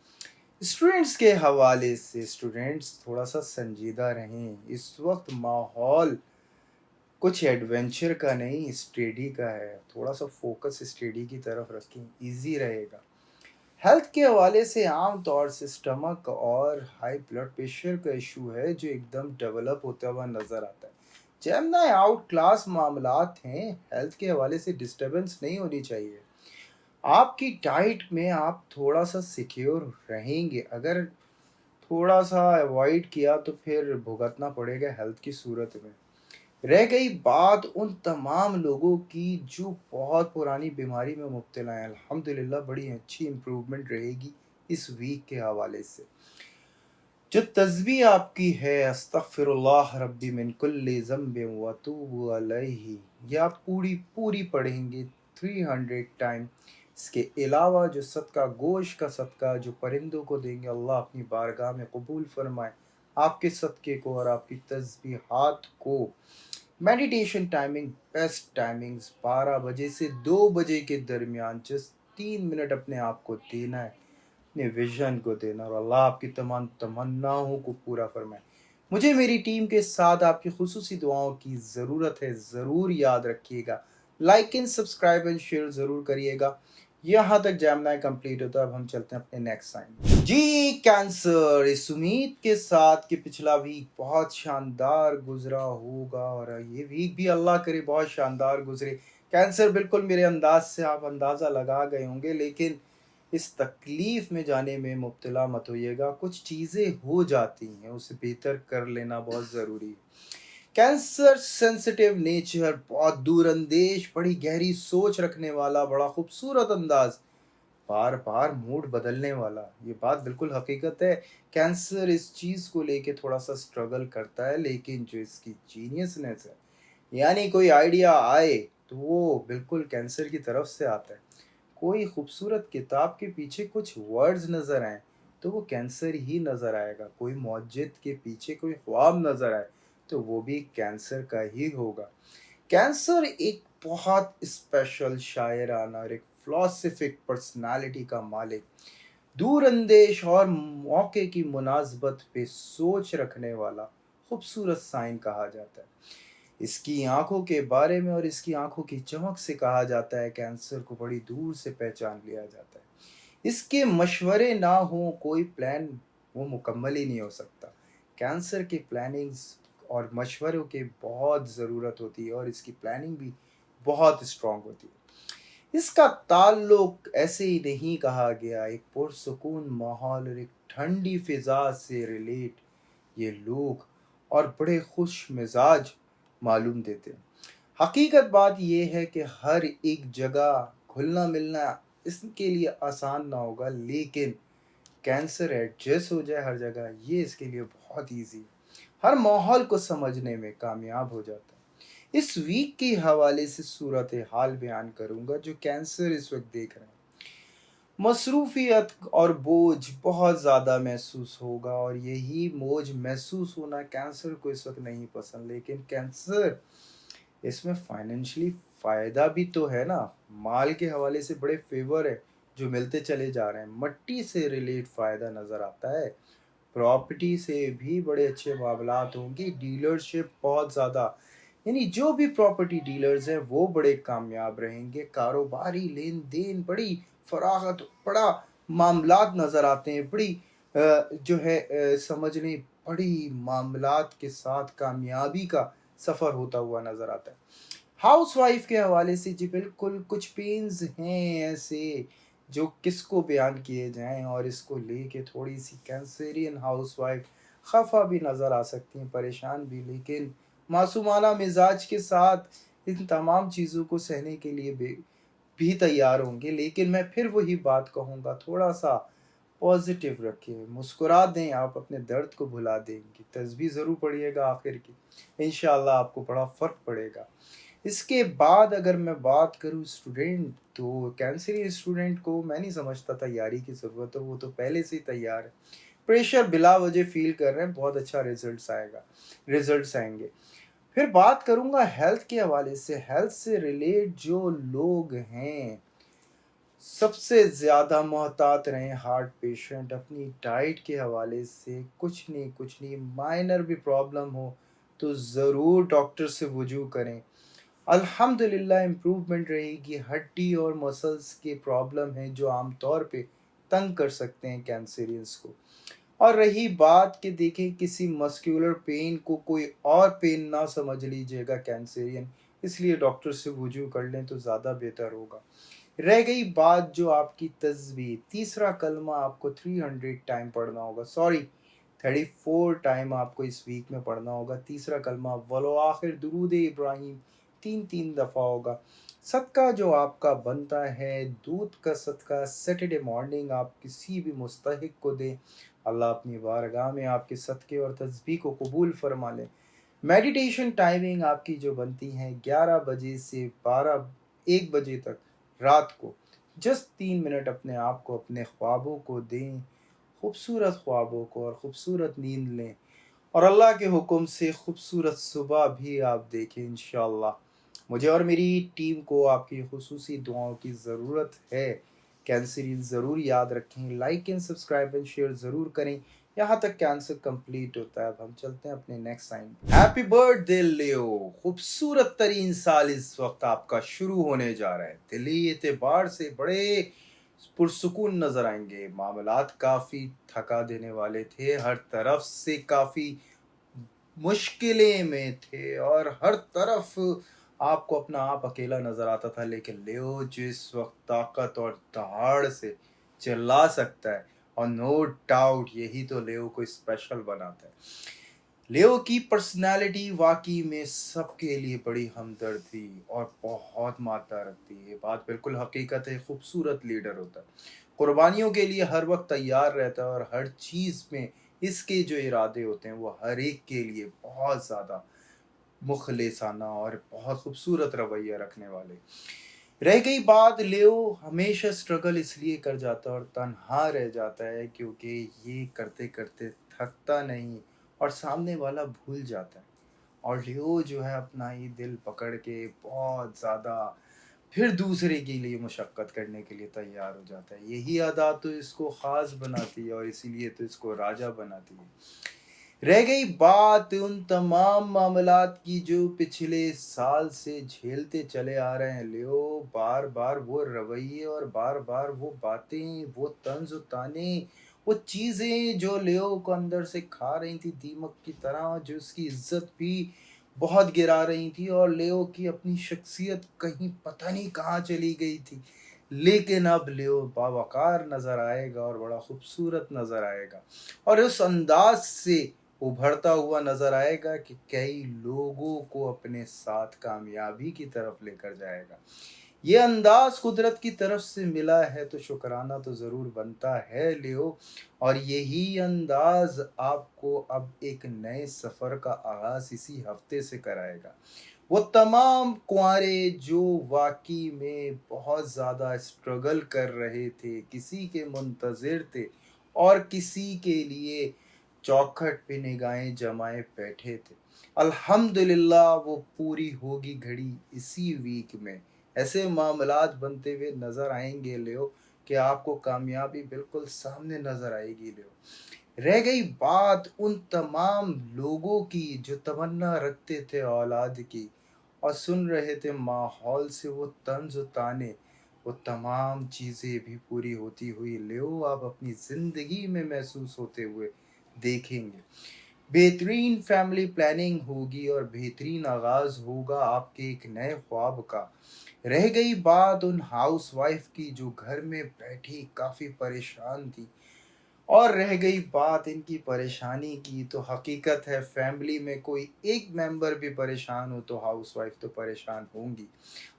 स्टूडेंट्स के हवाले से, स्टूडेंट्स थोड़ा सा संजीदा रहें। इस वक्त माहौल कुछ एडवेंचर का नहीं, स्टडी का है। थोड़ा सा फोकस स्टडी की तरफ रखें, इजी रहेगा। हेल्थ के हवाले से आम तौर से स्टमक और हाई ब्लड प्रेशर का इशू है जो एकदम डेवलप होता हुआ नज़र आता है। जेमिनी आउट क्लास मामलात हैं, हेल्थ के हवाले से डिस्टरबेंस नहीं होनी चाहिए। आपकी डाइट में आप थोड़ा सा सिक्योर रहेंगे। अगर थोड़ा सा अवॉइड किया तो फिर भुगतना पड़ेगा हेल्थ की सूरत में। रह गई बात उन तमाम लोगों की जो बहुत पुरानी बीमारी में मुब्तला हैं, अल्हम्दुलिल्लाह बड़ी अच्छी इम्प्रूवमेंट रहेगी इस वीक के हवाले से। जो तस्बीह आपकी है अस्तगफिरुल्लाह रब्बी मिन कुल्ली ज़ंबिन व अतूबु अलैहि, ये आप पूरी पूरी पढ़ेंगे 300 टाइम। इसके अलावा जो सदका गोश्त का सदका जो परिंदों को देंगे, अल्लाह अपनी बारगाह में कबूल फरमाए आपके सदक़े को और आपकी तस्बीहात को। मेडिटेशन टाइमिंग, बेस्ट टाइमिंग्स 12 बजे से 2 बजे के दरमियान। जस्ट 3 मिनट अपने आप को देना है, अपने विजन को देना, और अल्लाह आपकी तमाम तमन्नाओं को पूरा फरमाए। मुझे मेरी टीम के साथ आपकी खुसूसी दुआओं की ज़रूरत है, ज़रूर याद रखिएगा। Like and subscribe and share ज़रूर करिएगा। यहाँ तक जेमिनी कंप्लीट होता है। अब हम चलते हैं अपने नेक्स्ट साइन जी, कैंसर। इस उम्मीद के साथ कि पिछला वीक बहुत शानदार गुजरा होगा और ये वीक भी अल्लाह करे बहुत शानदार गुजरे। कैंसर बिल्कुल मेरे अंदाज से आप अंदाज़ा लगा गए होंगे, लेकिन इस तकलीफ़ में जाने में मुब्तला मत होइएगा। कुछ चीज़ें हो जाती हैं, उसे बेहतर कर लेना बहुत ज़रूरी है। कैंसर सेंसिटिव नेचर, बहुत दूरंदेश, बड़ी गहरी सोच रखने वाला, बड़ा खूबसूरत अंदाज, बार बार मूड बदलने वाला। ये बात बिल्कुल हकीकत है। कैंसर इस चीज़ को लेके थोड़ा सा स्ट्रगल करता है, लेकिन जो इसकी जीनियसनेस है, यानी कोई आइडिया आए तो वो बिल्कुल कैंसर की तरफ से आता है। कोई खूबसूरत किताब के पीछे कुछ वर्ड्स नज़र आए तो वो कैंसर ही नज़र आएगा। कोई मौजिद के पीछे कोई ख्वाब नज़र आए तो वो भी कैंसर का ही होगा। कैंसर एक बहुत स्पेशल शायराना और एक फिलोसफिक पर्सनालिटी का मालिक, दूरंदेश और मौके की मुनासबत पे सोच रखने वाला खूबसूरत साइन कहा जाता है। इसकी आंखों के बारे में और इसकी आंखों की चमक से कहा जाता है कैंसर को बड़ी दूर से पहचान लिया जाता है। इसके मशवरे ना हो कोई प्लान वो मुकम्मल ही नहीं हो सकता। कैंसर की प्लानिंग्स और मशवरों की बहुत ज़रूरत होती है और इसकी प्लानिंग भी बहुत स्ट्रॉन्ग होती है। इसका ताल्लुक ऐसे ही नहीं कहा गया, एक पुरसुकून माहौल और एक ठंडी फिजा से रिलेट ये लोग और बड़े खुश मिजाज मालूम देते हैं। हकीकत बात यह है कि हर एक जगह घुलना मिलना इसके लिए आसान ना होगा, लेकिन कैंसर एडजस्ट हो जाए हर जगह ये इसके लिए बहुत ईजी है। हर माहौल को समझने में कामयाब हो जाता है। इस वीक के हवाले से सूरत हाल बयान करूँगा जो कैंसर इस वक्त देख रहे हैं। मसरूफियत और बोझ बहुत ज़्यादा महसूस होगा, और यही बोझ महसूस होना कैंसर को इस वक्त नहीं पसंद, लेकिन कैंसर इसमें फाइनेंशियली फ़ायदा भी तो है ना। माल के हवाले से बड़े फेवर है जो मिलते चले जा रहे हैं। मट्टी से रिलेट फ़ायदा नज़र आता है। प्रॉपर्टी से भी बड़े अच्छे मामलात होंगे। डीलरशिप बहुत ज़्यादा, यानी जो भी प्रॉपर्टी डीलर्स हैं वो बड़े कामयाब रहेंगे। कारोबारी लेन देन बड़ी फरागत, बड़ा मामलात नज़र आते हैं। बड़ी जो है समझ लें बड़ी मामलात के साथ कामयाबी का सफ़र होता हुआ नज़र आता है। हाउस वाइफ के हवाले से जी बिल्कुल कुछ पेन्स हैं ऐसे जो किसको बयान किए जाएं, और इसको लेके थोड़ी सी कैंसरियन हाउस वाइफ खफा भी नज़र आ सकती हैं, परेशान भी, लेकिन मासूमाना मिजाज के साथ इन तमाम चीज़ों को सहने के लिए भी तैयार होंगे। लेकिन मैं फिर वही बात कहूँगा, थोड़ा सा पॉजिटिव रखें, मुस्कुरा दें, आप अपने दर्द को भुला देंगे। तस्बीह ज़रूर पढ़िएगा आखिर की, इंशाल्लाह आपको बड़ा फ़र्क पड़ेगा। इसके बाद अगर मैं बात करूँ स्टूडेंट, तो कैंसरी स्टूडेंट को मैं नहीं समझता तैयारी की ज़रूरत है, वो तो पहले से ही तैयार है। प्रेशर बिला वजह फील कर रहे हैं, बहुत अच्छा रिजल्ट्स आएंगे। फिर बात करूँगा हेल्थ के हवाले से। हेल्थ से रिलेट जो लोग हैं, सबसे ज़्यादा मोहतात रहें हार्ट पेशेंट। अपनी डाइट के हवाले से कुछ नहीं माइनर भी प्रॉब्लम हो तो ज़रूर डॉक्टर से वजू करें। अल्हम्दुलिल्लाह इम्प्रूवमेंट रहेगी। हड्डी और मसल्स के प्रॉब्लम हैं जो आम तौर पे तंग कर सकते हैं कैंसरियंस को। और रही बात कि देखें किसी मस्कुलर पेन को कोई और पेन ना समझ लीजिएगा कैंसरियन, इसलिए डॉक्टर से वजू कर लें तो ज़्यादा बेहतर होगा। रह गई बात जो आपकी तस्बीह, तीसरा कलमा आपको 300 टाइम पढ़ना होगा, सॉरी 34 टाइम आपको इस वीक में पढ़ना होगा। तीसरा कलमा वलो आखिर दुरूद इब्राहिम 3 दफ़ा होगा। सदका जो आपका बनता है, दूध का सदका सैटरडे मॉर्निंग आप किसी भी मुस्तहिक को दें। अल्लाह अपनी बारगाह में आपके सदक़े और तस्बीह को कबूल फरमा लें। मेडिटेशन टाइमिंग आपकी जो बनती है 11 बजे से 1 बजे तक रात को, जस्ट 3 मिनट अपने आप को, अपने ख्वाबों को दें, खूबसूरत ख्वाबों को, और खूबसूरत नींद लें, और अल्लाह के हुक्म से खूबसूरत सुबह भी आप देखें इंशाअल्लाह। मुझे और मेरी टीम को आपकी खुसूसी दुआओं की ज़रूरत है। कैंसर ज़रूर याद रखें, like and subscribe and share ज़रूर करें। यहाँ तक कैंसर कंप्लीट होता है। अब हम चलते हैं अपने नेक्स्ट साइन। हैप्पी बर्थडे लियो, खूबसूरत तरीन साल इस वक्त आपका शुरू होने जा रहा है। दिली एतबार से बड़े पुरसुकून नजर आएंगे। मामलात काफ़ी थका देने वाले थे, हर तरफ से काफ़ी मुश्किलें में थे, और हर तरफ आपको अपना आप अकेला नजर आता था। लेकिन लियो जिस वक्त ताकत और दहाड़ से चिल्ला सकता है, और नो डाउट यही तो लियो को स्पेशल बनाता है। लियो की पर्सनालिटी वाकई में सबके लिए बड़ी हमदर्दी और बहुत मात्रा रखती है। ये बात बिल्कुल हकीकत है। खूबसूरत लीडर होता है, कुर्बानियों के लिए हर वक्त तैयार रहता है, और हर चीज़ में इसके जो इरादे होते हैं वो हर एक के लिए बहुत ज़्यादा मुखलिसाना और बहुत खूबसूरत रवैया रखने वाले। रह गई बात, लियो हमेशा स्ट्रगल इसलिए कर जाता है और तन्हा रह जाता है क्योंकि ये करते करते थकता नहीं, और सामने वाला भूल जाता है। और लियो जो है अपना ही दिल पकड़ के बहुत ज़्यादा फिर दूसरे के लिए मुशक्क़त करने के लिए तैयार हो जाता है। यही अदा तो इसको ख़ास बनाती है, और इसीलिए तो इसको राजा बनाती है। रह गई बात उन तमाम मामलात की जो पिछले साल से झेलते चले आ रहे हैं लियो। बार बार वो रवैये, और बार बार वो बातें, वो तंज ताने, वो चीज़ें जो लियो को अंदर से खा रही थी दीमक की तरह, जो उसकी इज्जत भी बहुत गिरा रही थी, और लियो की अपनी शख्सियत कहीं पता नहीं कहाँ चली गई थी। लेकिन अब लियो बावकार नज़र आएगा, और बड़ा खूबसूरत नज़र आएगा, और उस अंदाज से उभरता हुआ नजर आएगा कि कई लोगों को अपने साथ कामयाबी की तरफ लेकर जाएगा। ये अंदाज कुदरत की तरफ से मिला है तो शुक्राना तो ज़रूर बनता है लियो। और यही अंदाज आपको अब एक नए सफ़र का आगाज़ इसी हफ्ते से कराएगा। वो तमाम कुंवारे जो वाकई में बहुत ज़्यादा स्ट्रगल कर रहे थे, किसी के मुंतज़िर थे और किसी के लिए चौखट पे निगाहें जमाए बैठे थे। अल्हम्दुलिल्लाह वो पूरी होगी घड़ी इसी वीक में। ऐसे मामलात बनते हुए नज़र आएंगे लियो कि आपको कामयाबी बिल्कुल सामने नज़र आएगी लियो। रह गई बात उन तमाम लोगों की जो तमन्ना रखते थे औलाद की और सुन रहे थे माहौल से वो तंज ताने, वो तमाम चीज़ें भी पूरी होती हुई लियो आप अपनी ज़िंदगी में महसूस होते हुए देखेंगे। बेहतरीन फैमिली प्लानिंग होगी और बेहतरीन आगाज़ होगा आपके एक नए ख्वाब का। रह गई बात उन हाउस वाइफ की जो घर में बैठी काफ़ी परेशान थी और रह गई बात इनकी परेशानी की, तो हकीकत है फैमिली में कोई एक मेंबर भी परेशान हो तो हाउस वाइफ तो परेशान होंगी।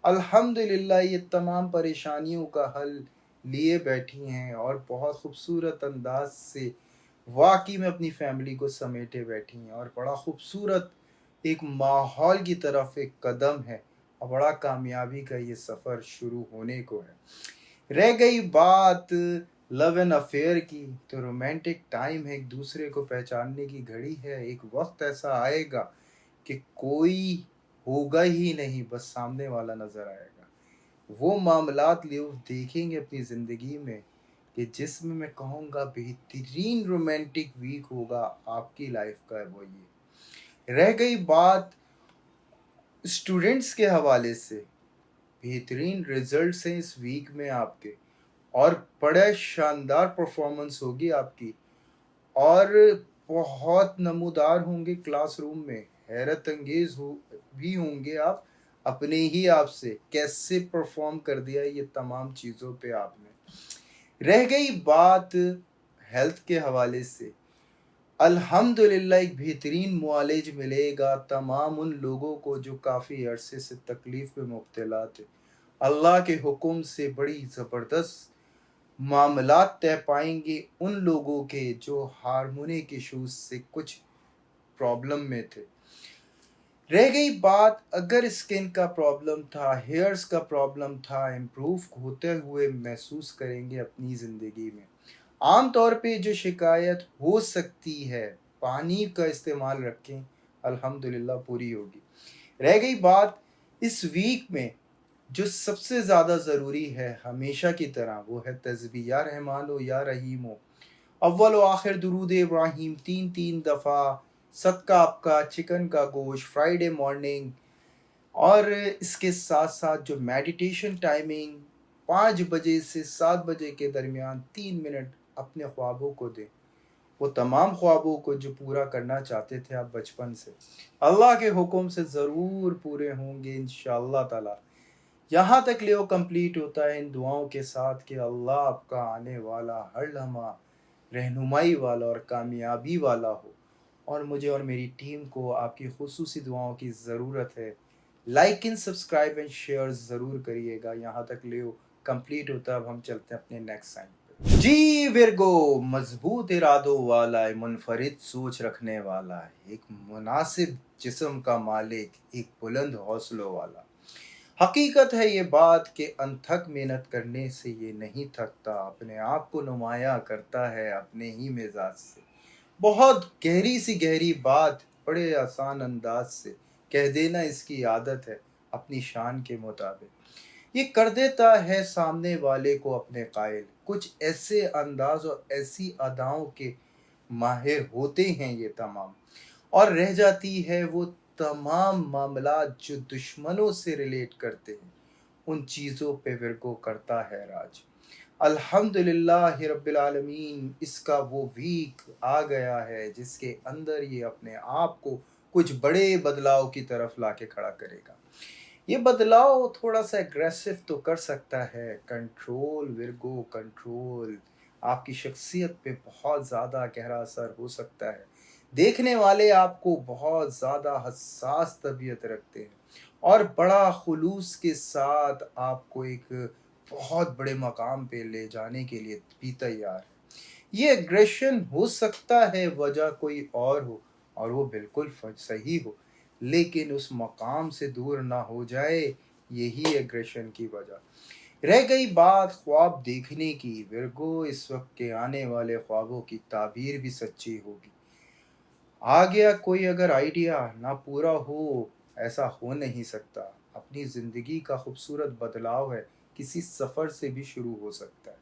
अल्हम्दुलिल्लाह ये तमाम परेशानियों का हल लिए बैठी हैं और बहुत खूबसूरत अंदाज से वाकई में अपनी फैमिली को समेटे बैठी हैं और बड़ा खूबसूरत एक माहौल की तरफ एक कदम है और बड़ा कामयाबी का ये सफ़र शुरू होने को है। रह गई बात लव एंड अफेयर की, तो रोमांटिक टाइम है, एक दूसरे को पहचानने की घड़ी है। एक वक्त ऐसा आएगा कि कोई होगा ही नहीं, बस सामने वाला नज़र आएगा। वो मामलात लियो देखेंगे अपनी ज़िंदगी में कि जिसमें मैं कहूँगा बेहतरीन रोमांटिक वीक होगा आपकी लाइफ का, वो ये। रह गई बात स्टूडेंट्स के हवाले से, बेहतरीन रिजल्ट्स हैं इस वीक में आपके और बड़ा शानदार परफॉर्मेंस होगी आपकी और बहुत नमूदार होंगे क्लासरूम में, हैरत अंगेज हो भी होंगे आप अपने ही आप से, कैसे परफॉर्म कर दिया ये तमाम चीज़ों पे आपने। रह गई बात हेल्थ के हवाले से, अल्हम्दुलिल्लाह एक बेहतरीन मुआलिज मिलेगा तमाम उन लोगों को जो काफ़ी अरसे से तकलीफ़ में मुब्तला थे। अल्लाह के हुक्म से बड़ी ज़बरदस्त मामलात तय पाएंगे उन लोगों के जो हार्मोनिक इश्यूज से कुछ प्रॉब्लम में थे। रह गई बात अगर स्किन का प्रॉब्लम था, हेयर्स का प्रॉब्लम था, इम्प्रूव होते हुए महसूस करेंगे अपनी ज़िंदगी में। आम तौर पे जो शिकायत हो सकती है, पानी का इस्तेमाल रखें, अल्हम्दुलिल्लाह पूरी होगी। रह गई बात इस वीक में जो सबसे ज़्यादा ज़रूरी है हमेशा की तरह, वो है तस्बीह, या रहमान हो या रहीम हो, अव्वल व आखिर दुरूद इब्राहीम 3 दफ़ा, सदका आपका चिकन का गोश्त फ्राइडे मॉर्निंग और इसके साथ साथ जो मेडिटेशन टाइमिंग 5 बजे से 7 बजे के दरमियान 3 मिनट अपने ख्वाबों को दें, वो तमाम ख्वाबों को जो पूरा करना चाहते थे आप बचपन से, अल्लाह के हुक्म से ज़रूर पूरे होंगे इंशाअल्लाह ताला। यहाँ तक लियो कंप्लीट होता है इन दुआओं के साथ कि अल्लाह आपका आने वाला हर लम्हा रहनुमाई वाला और कामयाबी वाला हो और मुझे और मेरी टीम को आपकी खुसूसी दुआओं की ज़रूरत है। Like and subscribe and share ज़रूर करिएगा। यहाँ तक लियो कंप्लीट होता है, अब हम चलते हैं अपने नेक्स्ट साइन पे। जी विरगो, मजबूत इरादों वाला है, मुनफरिद सोच रखने वाला है, एक मुनासिब जिस्म का मालिक, एक बुलंद हौसलों वाला। हकीकत है ये बात कि अनथक मेहनत करने से ये नहीं थकता, अपने आप को नुमाया करता है अपने ही मिजाज से। बहुत गहरी सी गहरी बात बड़े आसान अंदाज से कह देना इसकी आदत है, अपनी शान के मुताबिक ये कर देता है सामने वाले को अपने कायल। कुछ ऐसे अंदाज और ऐसी अदाओं के माहिर होते हैं ये तमाम, और रह जाती है वो तमाम मामलात जो दुश्मनों से रिलेट करते हैं, उन चीज़ों पे विरगो करता है राज। अल्हम्दुलिल्लाह रब्बिल आलमीन, इसका वो वीक आ गया है जिसके अंदर ये अपने आप को कुछ बड़े बदलाव की तरफ लाके खड़ा करेगा। ये बदलाव थोड़ा सा एग्रेसिव तो कर सकता है, कंट्रोल विरगो कंट्रोल, आपकी शख्सियत पे बहुत ज़्यादा गहरा असर हो सकता है। देखने वाले आपको बहुत ज़्यादा हसास तबीयत रखते हैं और बड़ा खुलूस के साथ आपको एक बहुत बड़े मकाम पे ले जाने के लिए भी तैयार है। ये एग्रेशन हो सकता है वजह कोई और हो और वो बिल्कुल सही हो, लेकिन उस मकाम से दूर ना हो जाए, यही एग्रेशन की वजह। रह गई बात ख्वाब देखने की, विर्गो इस वक्त के आने वाले ख्वाबों की ताबीर भी सच्ची होगी। आ गया कोई अगर आइडिया ना पूरा हो, ऐसा हो नहीं सकता। अपनी ज़िंदगी का खूबसूरत बदलाव है, किसी सफ़र से भी शुरू हो सकता है।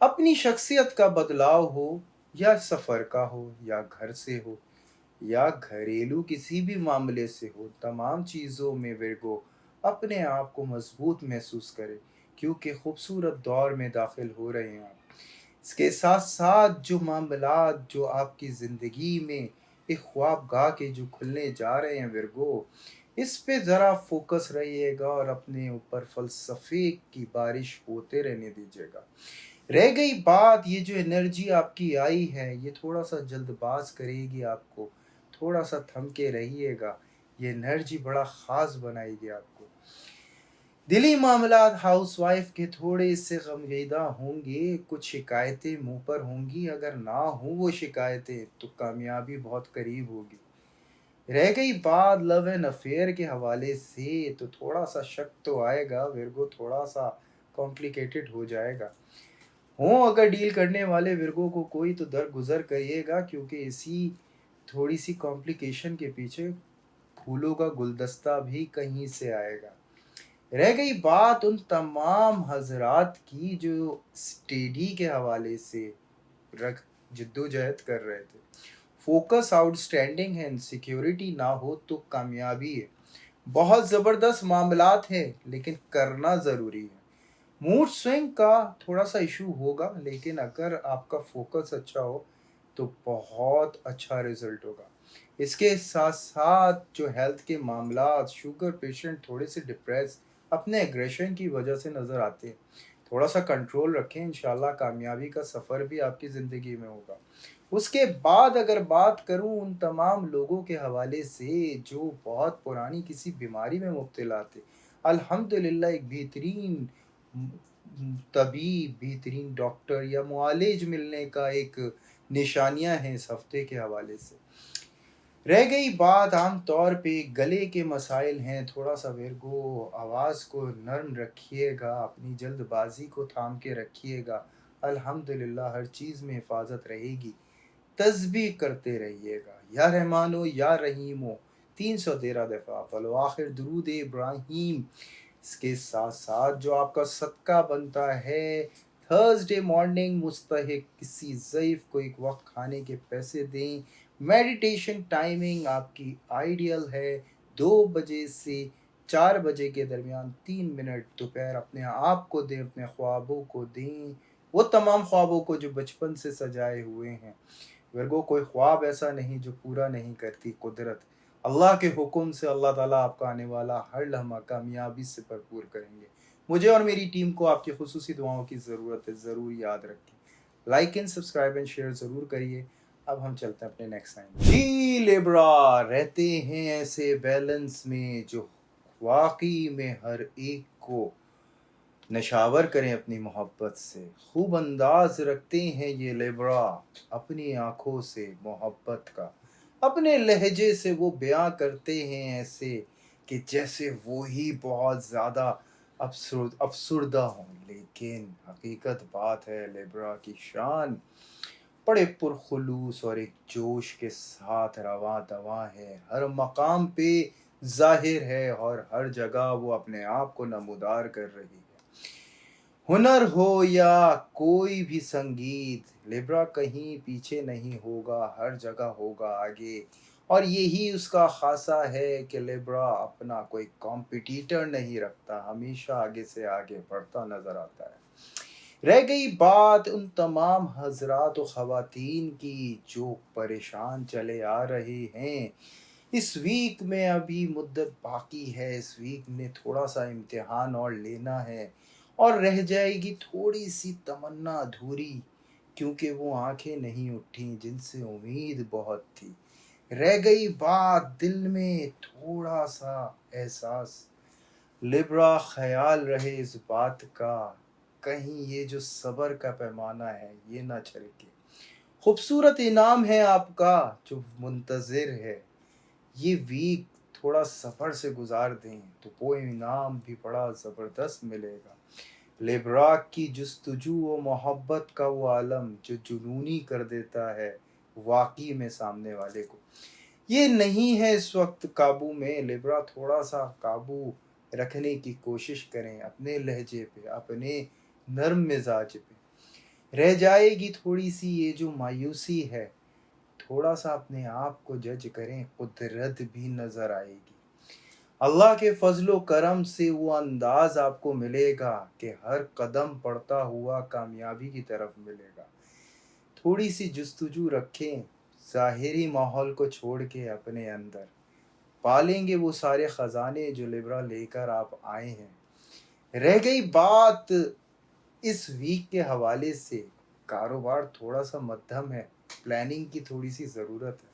अपनी शख्सियत का बदलाव हो, या सफ़र का हो, या घर से हो, या घरेलू किसी भी मामले से हो, तमाम चीज़ों में विर्गो अपने आप को मजबूत महसूस करे, क्योंकि खूबसूरत दौर में दाखिल हो रहे हैं आप। इसके साथ साथ जो मामलात जो आपकी ज़िंदगी में एक ख्वाबगाह के जो खुलने जा रहे हैं विर्गो, इस पे ज़रा फोकस रहिएगा और अपने ऊपर फ़लसफ़े की बारिश होते रहने दीजिएगा। रह गई बात, ये जो एनर्जी आपकी आई है, ये थोड़ा-सा जल्दबाज़ करेगी आपको, थोड़ा-सा थम के रहिएगा, ये एनर्जी बड़ा ख़ास बनाएगी आपको। दिली मामलात हाउसवाइफ के थोड़े से गमज़दा होंगे, कुछ शिकायतें मुँह पर होंगी, अगर ना हों वो शिकायतें तो कामयाबी बहुत करीब होगी। रह गई बात लव एंड अफेयर के हवाले से, तो थोड़ा-सा शक तो आएगा विर्गो, थोड़ा-सा कॉम्प्लिकेटेड हो जाएगा। हों अगर डील करने वाले विर्गो को कोई, तो दरगुजर करिएगा, क्योंकि इसी थोड़ी-सी कॉम्प्लिकेशन के पीछे फूलों का गुलदस्ता भी कहीं से आएगा। रह गई बात उन तमाम हज़रात की जो स्टडी के हवाले से रख जद्दोजहद कर रहे थे। फोकस आउटस्टैंडिंग है, सिक्योरिटी ना हो तो कामयाबी है। बहुत ज़बरदस्त मामलात हैं, लेकिन करना ज़रूरी है। मूड स्विंग का थोड़ा-सा इशू होगा, लेकिन अगर आपका फोकस अच्छा हो, तो बहुत अच्छा रिज़ल्ट होगा। इसके साथ-साथ जो हेल्थ के मामलात, शुगर पेशेंट थोड़े से डिप्रेस अपने एग्रेशन की वजह से नज़र आते हैं। थोड़ा-सा कंट्रोल रखें, इंशाल्लाह कामयाबी का सफ़र भी आपकी ज़िंदगी में होगा। उसके बाद अगर बात करूँ उन तमाम लोगों के हवाले से जो बहुत पुरानी किसी बीमारी में मुब्तला थे, अल्हम्दुलिल्लाह एक बेहतरीन तबीब, बेहतरीन डॉक्टर या मुआलिज मिलने का एक निशानियाँ हैं इस हफ्ते के हवाले से। रह गई बात आम तौर पे गले के मसाइल हैं, थोड़ा-सा विर्गो आवाज़ को नर्म रखिएगा, अपनी जल्दबाज़ी को थाम के रखिएगा। अल्हम्दुलिल्लाह हर चीज़ में हिफ़ाज़त रहेगी। तस्बीह करते रहिएगा, या रहमानो या रहीमो 313 दफ़ा, फलो आखिर दुरूद इब्राहीम। इसके साथ-साथ जो आपका सदका बनता है, थर्सडे मॉर्निंग मुस्तहिक किसी ज़ईफ़ को एक वक़्त खाने के पैसे दें। मेडिटेशन टाइमिंग आपकी आइडियल है, 2 बजे से 4 बजे के दरमियान 3 मिनट दोपहर अपने आप को दें, अपने ख्वाबों को दें, वो तमाम ख्वाबों को जो बचपन से सजाए हुए हैं। वर्गो कोई ख्वाब ऐसा नहीं जो पूरा नहीं करती कुदरत। अल्लाह के हुक्म से अल्लाह ताला आपका आने वाला हर लम्हा कामयाबी से भरपूर करेंगे। मुझे और मेरी टीम को आपकी खुसूसी दुआओं की ज़रूरत है, ज़रूर याद रखें। Like and subscribe and share ज़रूर करिए। अब हम चलते हैं अपने नेक्स्ट टाइम। जी लिब्रा, रहते हैं ऐसे बैलेंस में जो वाकई में हर एक को नशावर करें अपनी मोहब्बत से। खूब अंदाज रखते हैं ये लिब्रा, अपनी आँखों से मोहब्बत का, अपने लहजे से वो बयां करते हैं ऐसे कि जैसे वो ही बहुत ज़्यादा अफसुर्दा हों। लेकिन हकीकत बात है लिब्रा की शान बड़े पुरखुलूस और एक जोश के साथ रवां दवां है, हर मकाम पे ज़ाहिर है और हर जगह वो अपने आप को नमूदार कर रही है। हुनर हो या कोई भी संगीत, लिब्रा कहीं पीछे नहीं होगा, हर जगह होगा आगे। और यही उसका खासा है कि लिब्रा अपना कोई कॉम्पिटिटर नहीं रखता, हमेशा आगे से आगे बढ़ता नज़र आता है। रह गई बात उन तमाम हज़रात व ख़वातीन की जो परेशान चले आ रहे हैं, इस वीक में अभी मुद्दत बाकी है, इस वीक ने थोड़ा-सा इम्तिहान और लेना है और रह जाएगी थोड़ी-सी तमन्ना अधूरी, क्योंकि वो आँखें नहीं उठी जिनसे उम्मीद बहुत थी। रह गई बात दिल में थोड़ा-सा एहसास, लिब्रा ख़याल रहे इस बात का, कहीं ये जो सब्र का पैमाना है ये ना छलके। खूबसूरत इनाम है आपका जो मुंतज़िर है। ये वीक थोड़ा सब्र से गुजार दें तो वो इनाम भी बड़ा ज़बरदस्त मिलेगा। लिब्रा की जुस्तजू व मोहब्बत का वो आलम जो जुनूनी कर देता है वाकई में सामने वाले को, ये नहीं है इस वक्त काबू में। लिब्रा थोड़ा सा काबू रखने की कोशिश करें अपने लहजे पे, अपने नर्म मिजाज पे। रह जाएगी थोड़ी सी ये जो मायूसी है, थोड़ा सा अपने आप को जज करें, कुदरत भी नजर आएगी। अल्लाह के फजलो करम से वो अंदाज आपको मिलेगा कि हर कदम पड़ता हुआ कामयाबी की तरफ मिलेगा। थोड़ी सी जुस्तजू रखें, ज़ाहिरी माहौल को छोड़ के अपने अंदर पालेंगे वो सारे ख़जाने जो लिब्रा लेकर आप आए हैं। रह गई बात इस वीक के हवाले से, कारोबार थोड़ा सा मध्यम है, प्लानिंग की थोड़ी सी ज़रूरत है।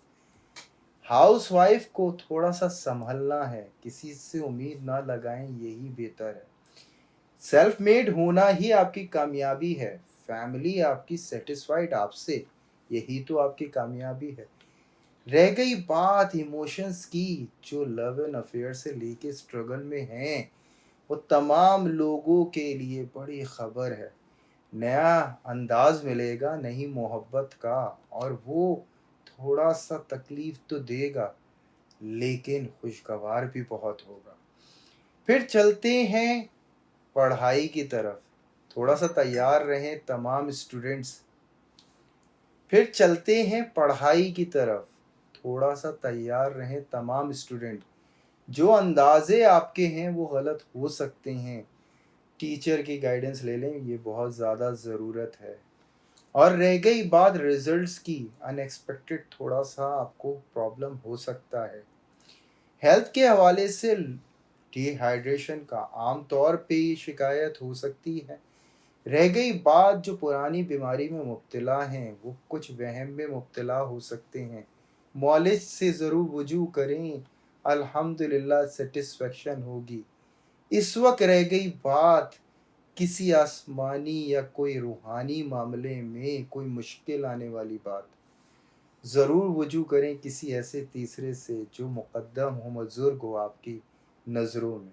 हाउस वाइफ को थोड़ा सा संभलना है, किसी से उम्मीद ना लगाएं, यही बेहतर है। सेल्फ मेड होना ही आपकी कामयाबी है, फैमिली आपकी सेटिस्फाइड आपसे, यही तो आपकी कामयाबी है। रह गई बात इमोशंस की, जो लव एंड अफेयर से लेके स्ट्रगल में हैं, वो तमाम लोगों के लिए बड़ी खबर है। नया अंदाज मिलेगा नई मोहब्बत का, और वो थोड़ा सा तकलीफ तो देगा लेकिन खुशगवार भी बहुत होगा। फिर चलते हैं पढ़ाई की तरफ, थोड़ा सा तैयार रहें तमाम स्टूडेंट्स। फिर चलते हैं पढ़ाई की तरफ, थोड़ा सा तैयार रहें तमाम स्टूडेंट। जो अंदाजे आपके हैं वो गलत हो सकते हैं, टीचर की गाइडेंस ले लें, ये बहुत ज़्यादा ज़रूरत है। और रह गई बात रिजल्ट्स की, अनएक्सपेक्टेड थोड़ा सा आपको प्रॉब्लम हो सकता है। हेल्थ के हवाले से डिहाइड्रेशन का आम तौर पे ये शिकायत हो सकती है। रह गई बात जो पुरानी बीमारी में मुब्तला हैं, वो कुछ वहम में मुब्तला हो सकते हैं। मौलिज से ज़रूर वजू करें, अल्हम्दुलिल्लाह सेटिस्फेक्शन होगी। इस वक्त रह गई बात किसी आसमानी या कोई रूहानी मामले में कोई मुश्किल आने वाली बात, ज़रूर वजू करें किसी ऐसे तीसरे से जो मुक़द्दम हो, बुज़ुर्ग हो आपकी नज़रों में।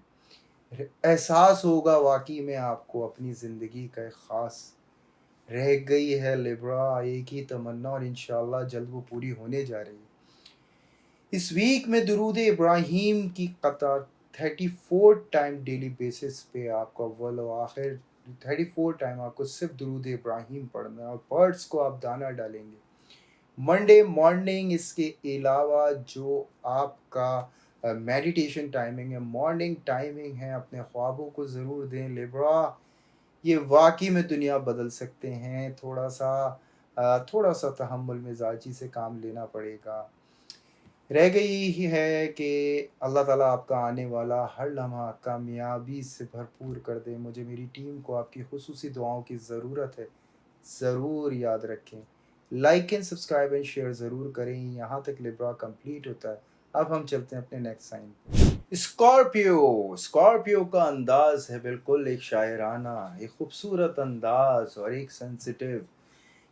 एहसास होगा वाकई में आपको अपनी ज़िंदगी का एक ख़ास। रह गई है लिब्रा एक ही तमन्ना, और इंशाअल्लाह जल्द वो पूरी होने जा रही है। इस वीक में दुरूद इब्राहीम की कतार 34 टाइम डेली बेसिस पे आपको अव्वल और आखिर 34 टाइम आपको सिर्फ दुरूद इब्राहीम पढ़ना है, और बर्ड्स को आप दाना डालेंगे मंडे मॉर्निंग। इसके अलावा जो आपका मेडिटेशन टाइमिंग है, मॉर्निंग टाइमिंग है, अपने ख्वाबों को ज़रूर दें लिब्रा, ये वाकई में दुनिया बदल सकते हैं। थोड़ा सा तहम्मुल मिजाजी से काम लेना पड़ेगा। रह गई ही है कि अल्लाह ताला आपका आने वाला हर लम्हा कामयाबी से भरपूर कर दे। मुझे मेरी टीम को आपकी खुसूसी दुआओं की ज़रूरत है, ज़रूर याद रखें। Like and subscribe and share ज़रूर करें। यहाँ तक लिब्रा कंप्लीट होता है। अब हम चलते हैं अपने नेक्स्ट साइन पे। स्कॉर्पियो, स्कॉर्पियो का अंदाज है बिल्कुल एक शायराना, एक खूबसूरत अंदाज और एक सेंसिटिव।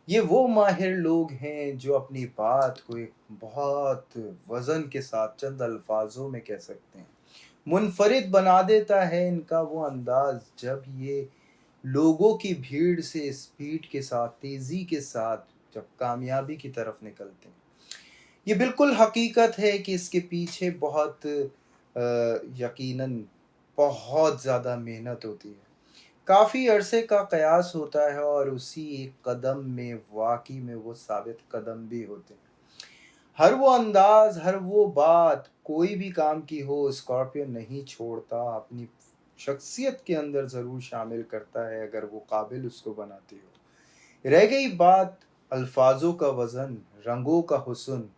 ये वो माहिर लोग हैं जो अपनी बात को एक बहुत वज़न के साथ चंद अल्फाजों में कह सकते हैं। मुनफरिद बना देता है इनका वो अंदाज, जब ये लोगों की भीड़ से स्पीड के साथ, तेज़ी के साथ जब कामयाबी की तरफ निकलते हैं। ये बिल्कुल हकीकत है कि इसके पीछे बहुत यकीनन बहुत ज़्यादा मेहनत होती है, काफ़ी अरसे का कयास होता है, और उसी एक कदम में वाकई में वो साबित कदम भी होते हैं। हर वो अंदाज, हर वो बात कोई भी काम की हो, स्कॉर्पियो नहीं छोड़ता, अपनी शख्सियत के अंदर ज़रूर शामिल करता है अगर वो काबिल उसको बनाती हो। रह गई बात अल्फाजों का वज़न, रंगों का हुस्न,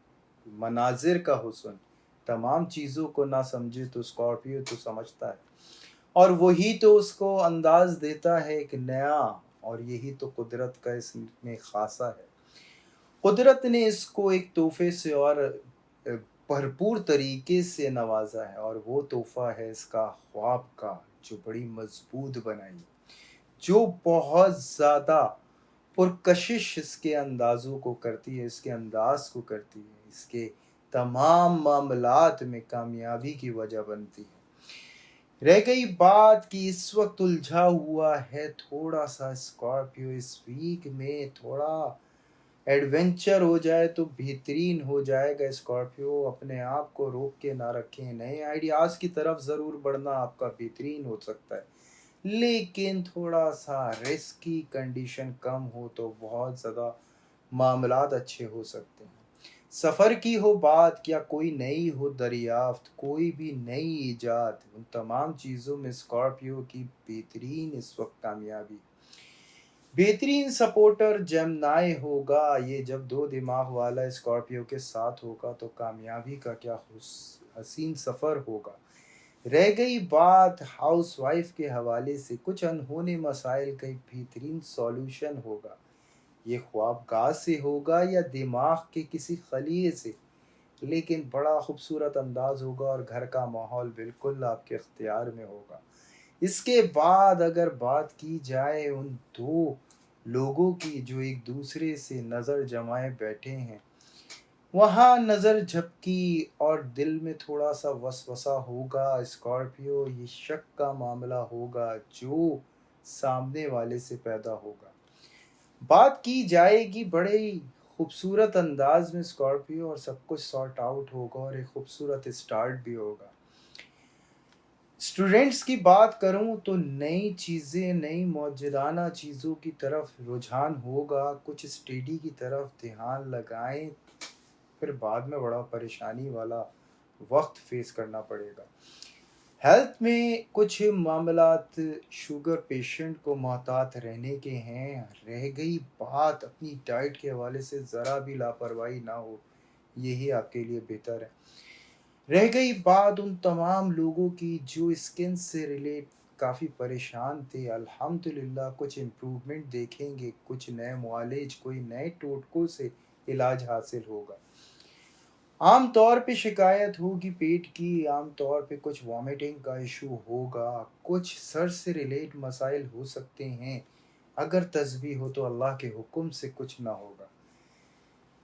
मनाजिर का हुस्न, तमाम चीज़ों को ना समझे तो स्कॉर्पियो तो समझता है, और वही तो उसको अंदाज देता है एक नया, और यही तो कुदरत का इसमें खासा है। कुदरत ने इसको एक तोहफे से और भरपूर तरीके से नवाजा है, और वो तोहफा है इसका ख्वाब का, जो बड़ी मजबूत बनाई, जो बहुत ज़्यादा पुरकशिश इसके अंदाज़ों को करती है, इसके अंदाज को करती है, इसके तमाम मामलात में कामयाबी की वजह बनती है। रह गई बात कि इस वक्त उलझा हुआ है थोड़ा सा स्कॉर्पियो, इस वीक में थोड़ा एडवेंचर हो जाए तो बेहतरीन हो जाएगा। स्कॉर्पियो, अपने आप को रोक के ना रखें, नए आइडियाज़ की तरफ ज़रूर बढ़ना आपका बेहतरीन हो सकता है, लेकिन थोड़ा सा रिस्की कंडीशन कम हो तो बहुत ज़्यादा मामलात अच्छे हो सकते हैं। सफ़र की हो बात या कोई नई हो दरियाफ्त, कोई भी नई ईजाद, उन तमाम चीज़ों में स्कॉर्पियो की बेहतरीन इस वक्त कामयाबी। बेहतरीन सपोर्टर जेमिनी होगा, ये जब दो दिमाग वाला स्कॉर्पियो के साथ होगा तो कामयाबी का क्या हसीन सफ़र होगा। रह गई बात हाउसवाइफ के हवाले से, कुछ अनहोने मसाइल का एक बेहतरीन सॉल्यूशन होगा। ये ख्वाबगह से होगा या दिमाग के किसी खलीए से, लेकिन बड़ा खूबसूरत अंदाज होगा और घर का माहौल बिल्कुल आपके इख्तियार में होगा। इसके बाद अगर बात की जाए उन दो लोगों की जो एक दूसरे से नज़र जमाए बैठे हैं, वहाँ नज़र झपकी और दिल में थोड़ा सा वसवसा होगा। स्कॉर्पियो, ये शक का मामला होगा जो सामने वाले से पैदा होगा। बात की जाएगी बड़े ही खूबसूरत अंदाज में स्कॉर्पियो, और सब कुछ सॉर्ट आउट होगा और एक खूबसूरत स्टार्ट भी होगा। स्टूडेंट्स की बात करूं तो नई चीज़ें, नई मौजूदाना चीज़ों की तरफ रुझान होगा। कुछ स्टडी की तरफ ध्यान लगाएं, फिर बाद में बड़ा परेशानी वाला वक्त फेस करना पड़ेगा। हेल्थ में कुछ मामलात, शुगर पेशेंट को मोहतात रहने के हैं। रह गई बात अपनी डाइट के हवाले से, ज़रा भी लापरवाही ना हो, यही आपके लिए बेहतर है। रह गई बात उन तमाम लोगों की जो स्किन से रिलेट काफ़ी परेशान थे, अल्हम्दुलिल्लाह कुछ इम्प्रूवमेंट देखेंगे, कुछ नए मुआलिज, कोई नए टोटकों से इलाज हासिल होगा। आम तौर पे शिकायत होगी पेट की, आम तौर पे कुछ वॉमिटिंग का इशू होगा, कुछ सर से रिलेट मसाइल हो सकते हैं। अगर तस्बीह हो तो अल्लाह के हुक्म से कुछ ना होगा।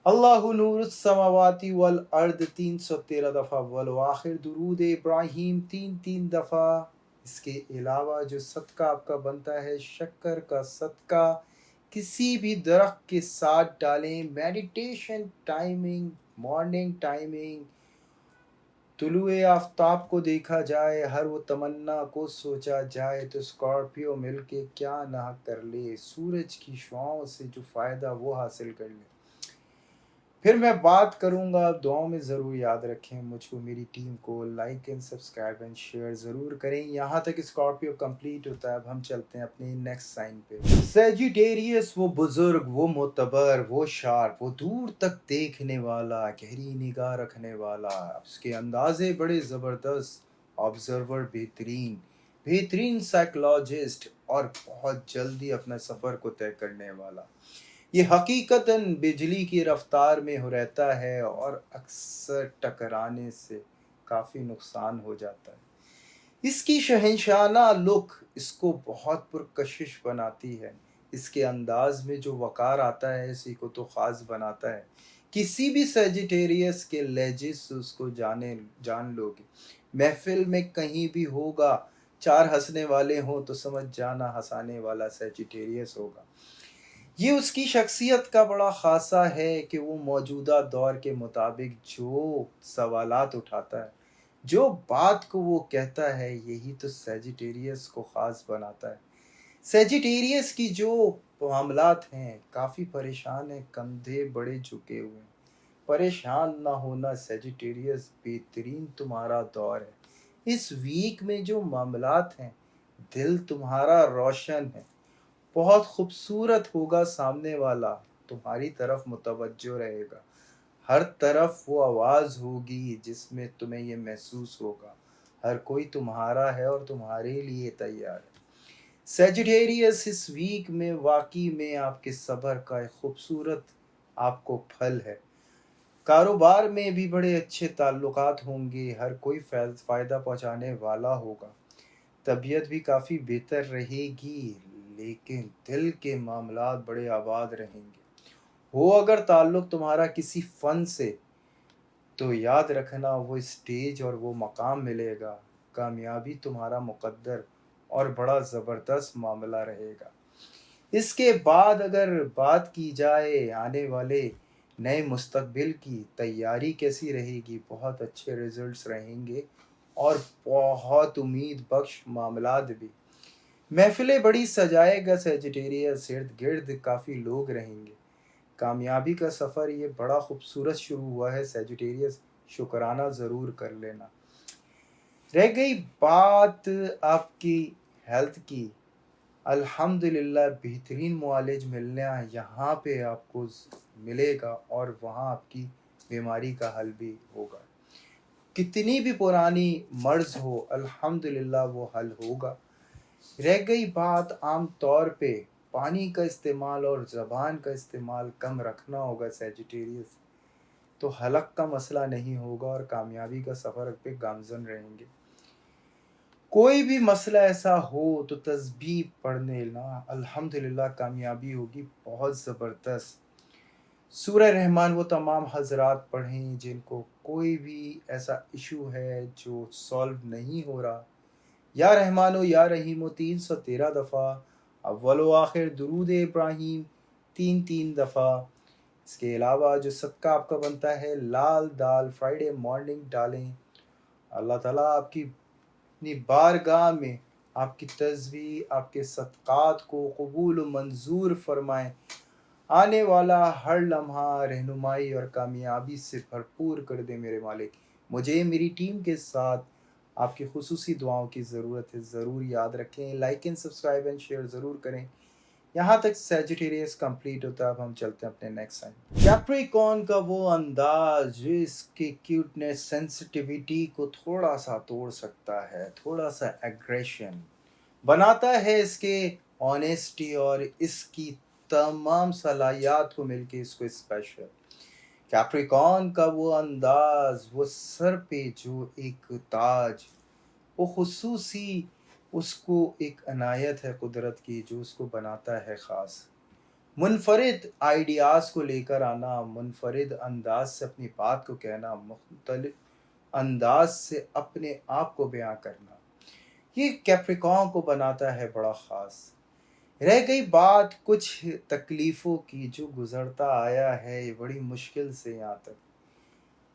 अल्लाहु नूरुस समावाति वल अर्द 313 दफ़ा, वल आखिर दुरूद इब्राहीम 3 दफ़ा। इसके अलावा जो सदका आपका बनता है, शक्कर का सदका किसी भी दरख्त के साथ डालें। मेडिटेशन टाइमिंग, मॉर्निंग टाइमिंग, तुलुए आफ्ताब को देखा जाए, हर वो तमन्ना को सोचा जाए, तो स्कॉर्पियो मिलके क्या ना कर ले, सूरज की शुआओं से जो फ़ायदा वो हासिल कर ले। फिर मैं बात करूंगा, दुआओं में ज़रूर याद रखें मुझको, मेरी टीम को like and subscribe and share ज़रूर करें। यहाँ तक स्कॉर्पियो कंप्लीट होता है। अब हम चलते हैं अपने नेक्स्ट साइन पे। सेजिटेरियस, वो बुजुर्ग, वो मोतबर, वो शार्प, वो दूर तक देखने वाला, गहरी निगाह रखने वाला, उसके अंदाजे बड़े ज़बरदस्त, ऑब्जर्वर बेहतरीन, बेहतरीन साइकोलॉजिस्ट और बहुत जल्दी अपने सफ़र को तय करने वाला। ये हकीकतन बिजली की रफ्तार में हो रहता है और अक्सर टकराने से काफ़ी नुकसान हो जाता है। इसकी शहंशाना लुक इसको बहुत पुरकशिश बनाती है। इसके अंदाज में जो वक़ार आता है इसी को तो ख़ास बनाता है। किसी भी सेजिटेरियस के लहजे से उसको जान लोगे। महफ़िल में कहीं भी होगा, 4 हँसने वाले हों तो समझ जाना हँसाने वाला सेजिटेरियस होगा। ये उसकी शख्सियत का बड़ा ख़ासा है कि वो मौजूदा दौर के मुताबिक जो सवालात उठाता है, जो बात को वो कहता है, यही तो सेजिटेरियस को ख़ास बनाता है। सेजिटेरियस की जो मामलात हैं, काफ़ी परेशान है, कंधे बड़े झुके हुए हैं। परेशान ना होना सेजिटेरियस, बेहतरीन तुम्हारा दौर है। इस वीक में जो मामलात हैं, दिल तुम्हारा रोशन है, बहुत खूबसूरत होगा सामने वाला, तुम्हारी तरफ मुतवज्जो रहेगा। हर तरफ वो आवाज़ होगी जिसमें तुम्हें ये महसूस होगा, हर कोई तुम्हारा है और तुम्हारे लिए तैयार है। सेजिटेरियस, इस वीक में वाकई में आपके सब्र का एक खूबसूरत आपको फल है। कारोबार में भी बड़े अच्छे ताल्लुकात होंगे, हर कोई फ़ायदा पहुंचाने वाला होगा। तबीयत भी काफ़ी बेहतर रहेगी, लेकिन दिल के मामलात बड़े आबाद रहेंगे। हो अगर ताल्लुक़ तुम्हारा किसी फ़न से, तो याद रखना वो स्टेज और वो मकाम मिलेगा, कामयाबी तुम्हारा मुकद्दर और बड़ा ज़बरदस्त मामला रहेगा। इसके बाद अगर बात की जाए आने वाले नए मुस्तकबिल की, तैयारी कैसी रहेगी? बहुत अच्छे रिजल्ट्स रहेंगे और बहुत उम्मीद बख्श मामलात भी। महफिलें बड़ी सजाएगा सेजिटेरियस, इर्द गिर्द काफ़ी लोग रहेंगे। कामयाबी का सफ़र ये बड़ा खूबसूरत शुरू हुआ है सेजिटेरियस, शुक्राना ज़रूर कर लेना। रह गई बात आपकी हेल्थ की, अल्हम्दुलिल्लाह बेहतरीन मुआलिज मिलना यहाँ पे आपको मिलेगा और वहाँ आपकी बीमारी का हल भी होगा। कितनी भी पुरानी मर्ज़ हो, अल्हम्दुलिल्लाह वो हल होगा। रह गई बात आम तौर पे पानी का इस्तेमाल और ज़बान का इस्तेमाल कम रखना होगा सेजिटेरियस, तो हलक का मसला नहीं होगा और कामयाबी का सफ़र पे गामज़न रहेंगे। कोई भी मसला ऐसा हो तो तस्बीह पढ़ लेना, अल्हम्दुलिल्लाह कामयाबी होगी बहुत ज़बरदस्त। सूरह रहमान वो तमाम हज़रात पढ़ें जिनको कोई भी ऐसा इशू है जो सॉल्व नहीं हो रहा। या रहमानो या रहीमो 313 दफ़ा, अव्वल व आखिर दुरूद इब्राहीम 3 दफ़ा। इसके अलावा जो सदका आपका बनता है लाल दाल फ्राइडे मॉर्निंग डालें। अल्लाह ताला आपकी अपनी बारगाह में आपकी तस्बीह, आपके सदक़ात को कबूल व मंजूर फरमाएँ। आने वाला हर लम्हा रहनुमाई और कामयाबी से भरपूर कर दे मेरे मालिक। मुझे मेरी टीम के साथ आपकी खुसूसी दुआओं की ज़रूरत है, ज़रूर याद रखें। Like and subscribe and share ज़रूर करें। यहाँ तक सेजिटेरियस कंप्लीट होता है। अब हम चलते हैं अपने नेक्स्ट साइन। कैप्रिकॉर्न का वो अंदाज जो इसकी क्यूटनेस सेंसिटिविटी को थोड़ा सा तोड़ सकता है, थोड़ा सा एग्रेशन बनाता है इसके ऑनेस्टी और इसकी तमाम सलाहियत को मिलके इसको स्पेशल। कैप्रिकॉर्न का वो अंदाज, वो सर पे जो एक ताज, वो खुसूसी उसको एक अनायत है कुदरत की जो उसको बनाता है ख़ास। मुनफरिद आइडियाज़ को लेकर आना, मुनफरिद अंदाज से अपनी बात को कहना, मुख्तलिफ अंदाज से अपने आप को बयां करना, ये कैप्रिकॉर्न को बनाता है बड़ा ख़ास। रह गई बात कुछ तकलीफ़ों की जो गुज़रता आया है ये बड़ी मुश्किल से यहाँ तक।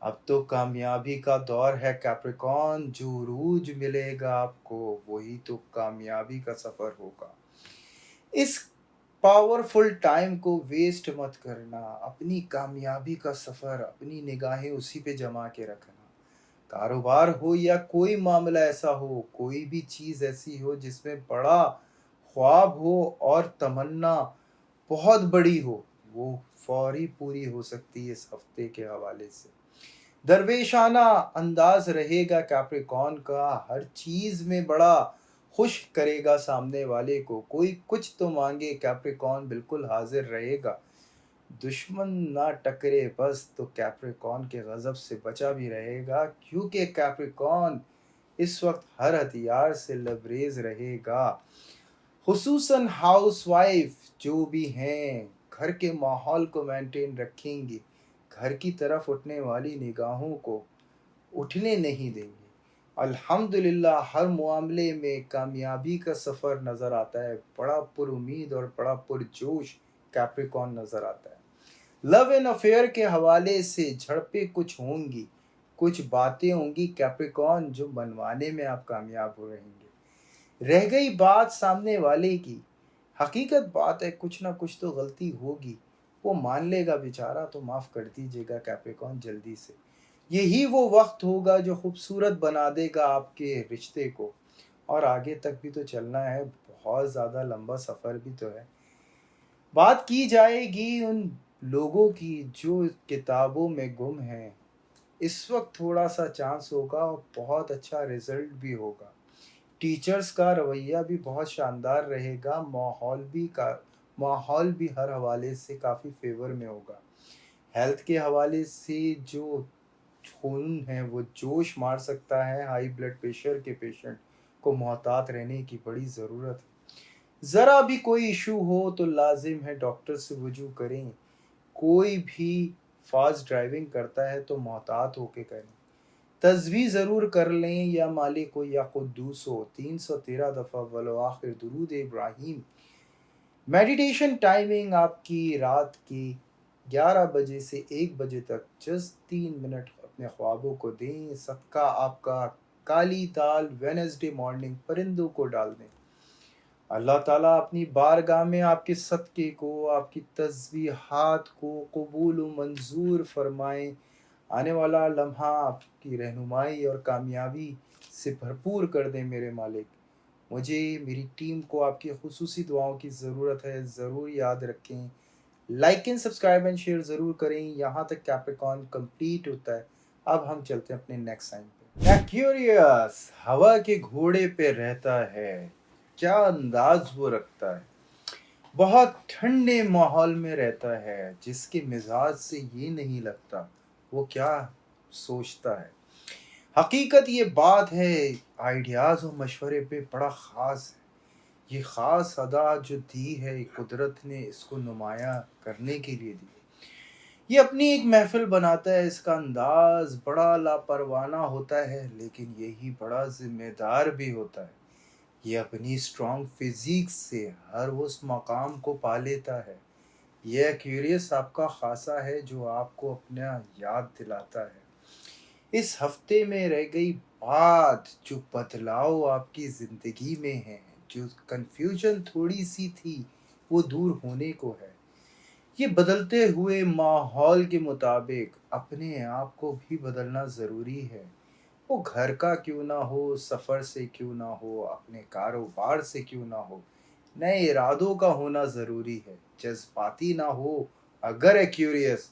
अब तो कामयाबी का दौर है कैप्रिकॉर्न, जो उरूज मिलेगा आपको वही तो कामयाबी का सफ़र होगा। इस पावरफुल टाइम को वेस्ट मत करना, अपनी कामयाबी का सफ़र अपनी निगाहें उसी पे जमा के रखना। कारोबार हो या कोई मामला ऐसा हो, कोई भी चीज़ ऐसी हो जिसमें बड़ा ख्वाब हो और तमन्ना बहुत बड़ी हो, वो फौरी पूरी हो सकती है इस हफ्ते के हवाले से। दरवेशाना अंदाज रहेगा कैप्रिकॉर्न का, हर चीज़ में बड़ा खुश करेगा सामने वाले को। कोई कुछ तो मांगे, कैप्रिकॉर्न बिल्कुल हाजिर रहेगा। दुश्मन ना टकरे बस तो कैप्रिकॉर्न के गज़ब से बचा भी रहेगा, क्योंकि कैप्रिकॉर्न इस वक्त हर हथियार से लबरेज रहेगा। खुसूसन हाउसवाइफ जो भी हैं घर के माहौल को मेंटेन रखेंगी, घर की तरफ उठने वाली निगाहों को उठने नहीं देंगे। अल्हम्दुलिल्लाह हर मामले में कामयाबी का सफ़र नज़र आता है, बड़ा पुरुमीद और बड़ा पुरजोश कैप्रिकॉर्न नज़र आता है। लव एंड अफेयर के हवाले से झड़पें कुछ होंगी, कुछ बातें होंगी कैप्रिकॉर्न जो मनवाने में आप कामयाब हो रहेंगे। रह गई बात सामने वाले की, हकीकत बात है कुछ ना कुछ तो गलती होगी, वो मान लेगा बेचारा तो माफ़ कर दीजिएगा कैप्रिकॉर्न जल्दी से। यही वो वक्त होगा जो खूबसूरत बना देगा आपके रिश्ते को, और आगे तक भी तो चलना है, बहुत ज़्यादा लंबा सफ़र भी तो है। बात की जाएगी उन लोगों की जो किताबों में गुम हैं, इस वक्त थोड़ा सा चांस होगा और बहुत अच्छा रिजल्ट भी होगा। टीचर्स का रवैया भी बहुत शानदार रहेगा, माहौल भी हर हवाले से काफ़ी फेवर में होगा। हेल्थ के हवाले से जो खून है वो जोश मार सकता है, हाई ब्लड प्रेशर के पेशेंट को मोहतात रहने की बड़ी ज़रूरत है। ज़रा भी कोई इशू हो तो लाजिम है डॉक्टर से वजू करें। कोई भी فاسٹ ڈرائیونگ کرتا ہے تو محتاط ہو کے کریں۔ تسبیح ضرور کر لیں، یا مالک ہو یا قدوس ہو، 313 دفعہ والآخر درود ابراہیم۔ میڈیٹیشن ٹائمنگ آپ کی رات کی 11 بجے سے 1 بجے تک جسٹ 3 منٹ اپنے خوابوں کو دیں۔ صدقہ آپ کا کالی دال وینسڈے مارننگ پرندوں کو ڈال دیں۔ اللہ تعالیٰ اپنی بارگاہ میں آپ کے صدقے کو، آپ کی تسبیحات کو قبول و منظور فرمائیں۔ آنے والا لمحہ آپ کی رہنمائی اور کامیابی سے بھرپور کر دیں میرے مالک۔ مجھے، میری ٹیم کو آپ کی خصوصی دعاؤں کی ضرورت ہے، ضرور یاد رکھیں۔ Like and subscribe and share ضرور کریں۔ یہاں تک کیپریکارن کمپلیٹ ہوتا ہے۔ اب ہم چلتے ہیں اپنے نیکسٹ سائن پہ۔ ایکویریس ہوا کے گھوڑے پہ رہتا ہے، کیا انداز وہ رکھتا ہے، بہت ٹھنڈے ماحول میں رہتا ہے، جس کے مزاج سے یہ نہیں لگتا وہ کیا سوچتا ہے۔ حقیقت یہ بات ہے، آئیڈیاز و مشورے پہ بڑا خاص ہے۔ یہ خاص ادا جو دی ہے قدرت نے اس کو نمایاں کرنے کے لیے دی۔ یہ اپنی ایک محفل بناتا ہے، اس کا انداز بڑا لاپروانہ ہوتا ہے لیکن یہی بڑا ذمہ دار بھی ہوتا ہے۔ یہ اپنی اسٹرانگ فزیک سے ہر اس مقام کو پا لیتا ہے۔ یہ ایکویریس آپ کا خاصہ ہے جو آپ کو اپنا یاد دلاتا ہے۔ اس ہفتے میں رہ گئی بات، جو بدلاؤ آپ کی زندگی میں ہے، جو کنفیوژن تھوڑی سی تھی وہ دور ہونے کو ہے۔ یہ بدلتے ہوئے ماحول کے مطابق اپنے آپ کو بھی بدلنا ضروری ہے۔ وہ گھر کا کیوں نہ ہو، سفر سے کیوں نہ ہو، اپنے کاروبار سے کیوں نہ ہو، نئے ارادوں کا ہونا ضروری ہے۔ جذباتی نہ ہو اگر ایکویریس،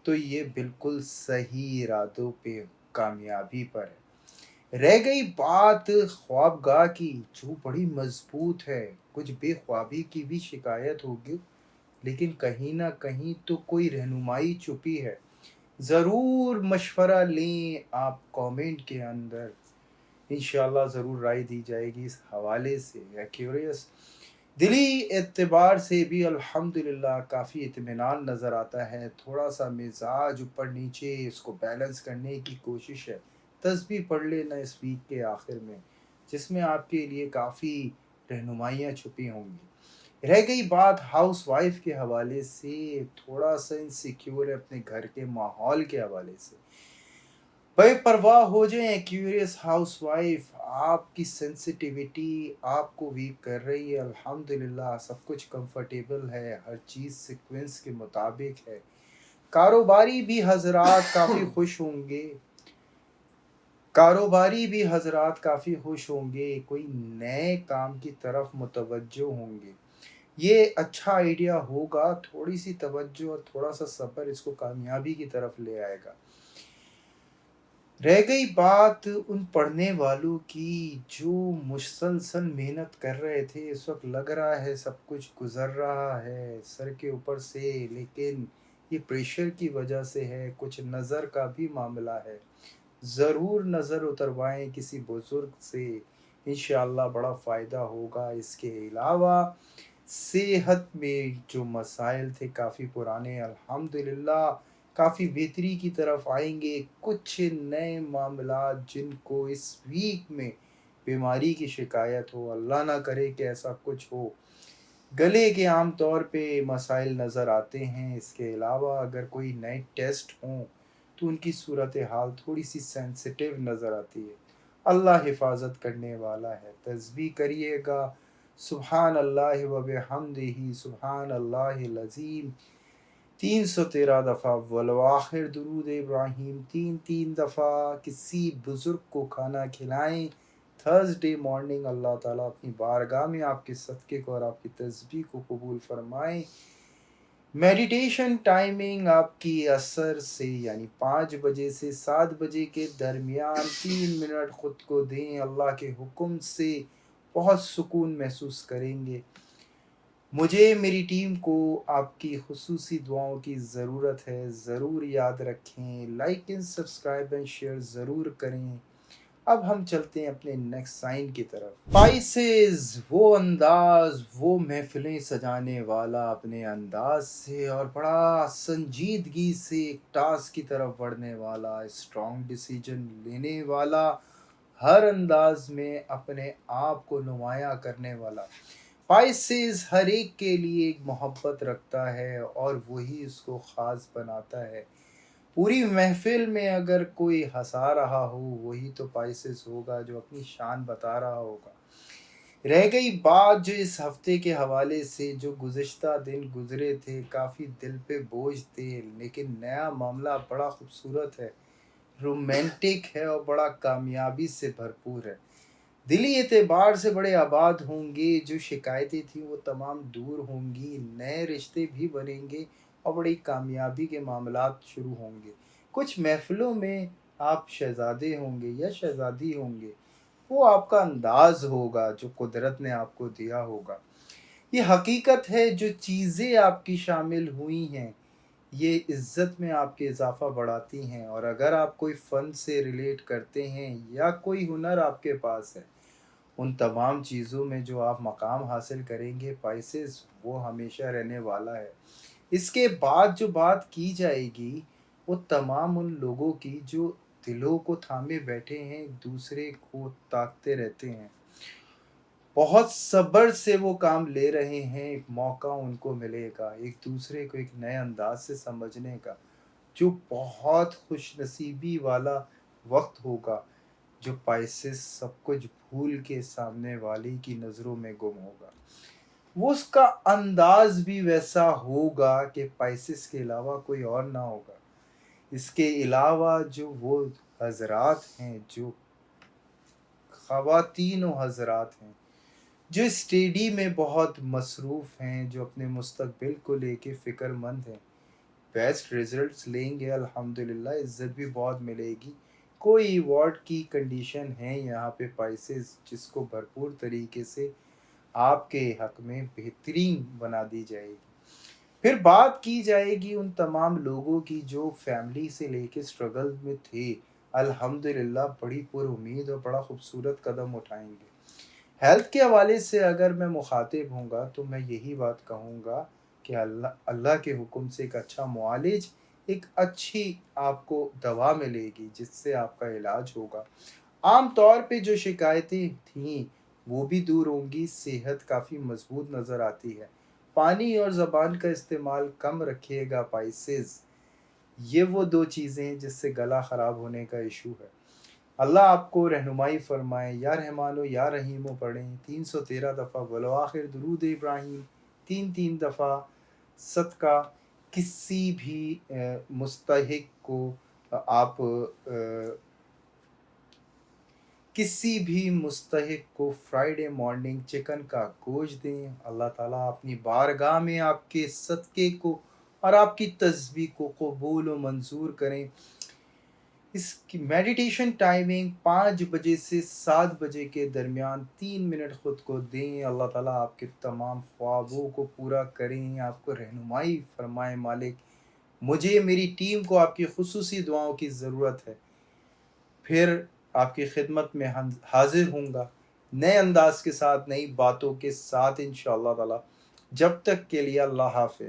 تو یہ بالکل صحیح ارادوں پہ کامیابی پر ہے۔ رہ گئی بات خوابگاہ کی، جو بڑی مضبوط ہے۔ کچھ بے خوابی کی بھی شکایت ہوگی، لیکن کہیں نہ کہیں تو کوئی رہنمائی چھپی ہے۔ ضرور مشورہ لیں آپ کامنٹ کے اندر، انشاءاللہ ضرور رائے دی جائے گی اس حوالے سے۔ ایکویریس دلی اعتبار سے بھی الحمدللہ کافی اطمینان نظر آتا ہے۔ تھوڑا سا مزاج اوپر نیچے، اس کو بیلنس کرنے کی کوشش ہے۔ تسبیح پڑھ لینا اس ویک کے آخر میں، جس میں آپ کے لیے کافی رہنمائیاں چھپی ہوں گی۔ رہ گئی بات ہاؤس وائف کے حوالے سے، تھوڑا سا انسیکیور ہے اپنے گھر کے ماحول کے حوالے سے۔ بے پرواہ ہو جائیں ایکویریس ہاؤس وائف، آپ کی سینسٹیویٹی آپ کو ویک کر رہی ہے۔ الحمدللہ سب کچھ کمفرٹیبل ہے، ہر چیز سیکوینس کے مطابق ہے۔ کاروباری بھی حضرات کافی خوش ہوں گے، کوئی نئے کام کی طرف متوجہ ہوں گے۔ یہ اچھا آئیڈیا ہوگا، تھوڑی سی توجہ اور تھوڑا سا صبر اس کو کامیابی کی طرف لے آئے گا۔ رہ گئی بات ان پڑھنے والوں کی جو مسلسل محنت کر رہے تھے، اس وقت لگ رہا ہے سب کچھ گزر رہا ہے سر کے اوپر سے، لیکن یہ پریشر کی وجہ سے ہے، کچھ نظر کا بھی معاملہ ہے۔ ضرور نظر اتروائیں کسی بزرگ سے، انشاءاللہ بڑا فائدہ ہوگا۔ اس کے علاوہ صحت میں جو مسائل تھے کافی پرانے، الحمدللہ کافی بہتری کی طرف آئیں گے۔ کچھ نئے معاملات جن کو اس ویک میں بیماری کی شکایت ہو، اللہ نہ کرے کہ ایسا کچھ ہو، گلے کے عام طور پہ مسائل نظر آتے ہیں۔ اس کے علاوہ اگر کوئی نئے ٹیسٹ ہوں تو ان کی صورتحال تھوڑی سی سینسٹیو نظر آتی ہے۔ اللہ حفاظت کرنے والا ہے۔ تسبیح کریے گا، سبحان اللہ و بحمدہ سبحان اللہ العظیم 313 دفعہ، والآخر درود ابراہیم 3 دفعہ۔ کسی بزرگ کو کھانا کھلائیں تھرسڈے مارننگ، اللہ تعالیٰ اپنی بارگاہ میں آپ کے صدقے کو اور آپ کی تسبیح کو قبول فرمائیں۔ میڈیٹیشن ٹائمنگ آپ کی عصر سے یعنی 5 بجے سے 7 بجے کے درمیان 3 منٹ خود کو دیں، اللہ کے حکم سے بہت سکون محسوس کریں گے۔ مجھے، میری ٹیم کو آپ کی خصوصی دعاؤں کی ضرورت ہے، ضرور یاد رکھیں۔ Like and subscribe and share ضرور کریں۔ اب ہم چلتے ہیں اپنے نیکسٹ سائن کی طرف. پائسز، وہ انداز، وہ محفلیں سجانے والا اپنے انداز سے اور بڑا سنجیدگی سے ایک ٹاسک کی طرف بڑھنے والا، اسٹرانگ ڈیسیجن لینے والا، ہر انداز میں اپنے آپ کو نمایاں کرنے والا. پائسز ہر ایک کے لیے ایک محبت رکھتا ہے اور وہی اس کو خاص بناتا ہے. پوری محفل میں اگر کوئی ہنسا رہا ہو وہی تو پائسز ہوگا، جو اپنی شان بتا رہا ہوگا. رہ گئی بات جو اس ہفتے کے حوالے سے، جو گزشتہ دن گزرے تھے کافی دل پہ بوجھ تھے، لیکن نیا معاملہ بڑا خوبصورت ہے، رومانٹک ہے اور بڑا کامیابی سے بھرپور ہے. دلی اعتبار سے بڑے آباد ہوں گے، جو شکایتیں تھیں وہ تمام دور ہوں گی، نئے رشتے بھی بنیں گے اور بڑی کامیابی کے معاملات شروع ہوں گے. کچھ محفلوں میں آپ شہزادے ہوں گے یا شہزادی ہوں گے، وہ آپ کا انداز ہوگا جو قدرت نے آپ کو دیا ہوگا. یہ حقیقت ہے، جو چیزیں آپ کی شامل ہوئی ہیں یہ عزت میں آپ کے اضافہ بڑھاتی ہیں. اور اگر آپ کوئی فن سے ریلیٹ کرتے ہیں یا کوئی ہنر آپ کے پاس ہے، ان تمام چیزوں میں جو آپ مقام حاصل کریں گے پائسز، وہ ہمیشہ رہنے والا ہے. اس کے بعد جو بات کی جائے گی وہ تمام ان لوگوں کی جو دلوں کو تھامے بیٹھے ہیں، ایک دوسرے کو تاکتے رہتے ہیں، بہت صبر سے وہ کام لے رہے ہیں. ایک موقع ان کو ملے گا ایک دوسرے کو ایک نئے انداز سے سمجھنے کا، جو بہت خوش نصیبی والا وقت ہوگا، جو پائسز سب کچھ بھول کے سامنے والی کی نظروں میں گم ہوگا. وہ اس کا انداز بھی ویسا ہوگا کہ پائسز کے علاوہ کوئی اور نہ ہوگا. اس کے علاوہ جو وہ حضرات ہیں، جو خواتین و حضرات ہیں، جو اسٹڈی میں بہت مصروف ہیں، جو اپنے مستقبل کو لے کے فکر مند ہیں، بیسٹ رزلٹس لیں گے الحمدللہ، عزت بھی بہت ملے گی. کوئی ایوارڈ کی کنڈیشن ہے یہاں پہ پائسز، جس کو بھرپور طریقے سے آپ کے حق میں بہترین بنا دی جائے گی. پھر بات کی جائے گی ان تمام لوگوں کی جو فیملی سے لے کے اسٹرگل میں تھے، الحمدللہ بڑی پر امید اور بڑا خوبصورت قدم اٹھائیں گے. ہیلتھ کے حوالے سے اگر میں مخاطب ہوں گا تو میں یہی بات کہوں گا کہ اللہ کے حکم سے ایک اچھا معالج، ایک اچھی آپ کو دوا ملے گی جس سے آپ کا علاج ہوگا. عام طور پہ جو شکایتیں تھیں وہ بھی دور ہوں گی، صحت کافی مضبوط نظر آتی ہے. پانی اور زبان کا استعمال کم رکھیے گا پائسز، یہ وہ دو چیزیں ہیں جس سے گلا خراب ہونے کا ایشو ہے. اللہ آپ کو رہنمائی فرمائے. یا رحمانو یا رحیمو پڑھیں 313 دفعہ، بالآخر درود ابراہیم 3 دفعہ. صدقہ کسی بھی مستحق کو آپ کسی بھی مستحق کو فرائیڈے مارننگ چکن کا گوشت دیں. اللہ تعالیٰ اپنی بارگاہ میں آپ کے صدقے کو اور آپ کی تسبیح کو قبول و منظور کریں. اس کی میڈیٹیشن ٹائمنگ 5 بجے سے 7 بجے کے درمیان 3 منٹ خود کو دیں. اللہ تعالیٰ آپ کے تمام خوابوں کو پورا کریں، آپ کو رہنمائی فرمائے. مالک، مجھے میری ٹیم کو آپ کی خصوصی دعاؤں کی ضرورت ہے. پھر آپ کی خدمت میں حاضر ہوں گا نئے انداز کے ساتھ، نئی باتوں کے ساتھ انشاءاللہ تعالیٰ. جب تک کے لیے اللہ حافظ.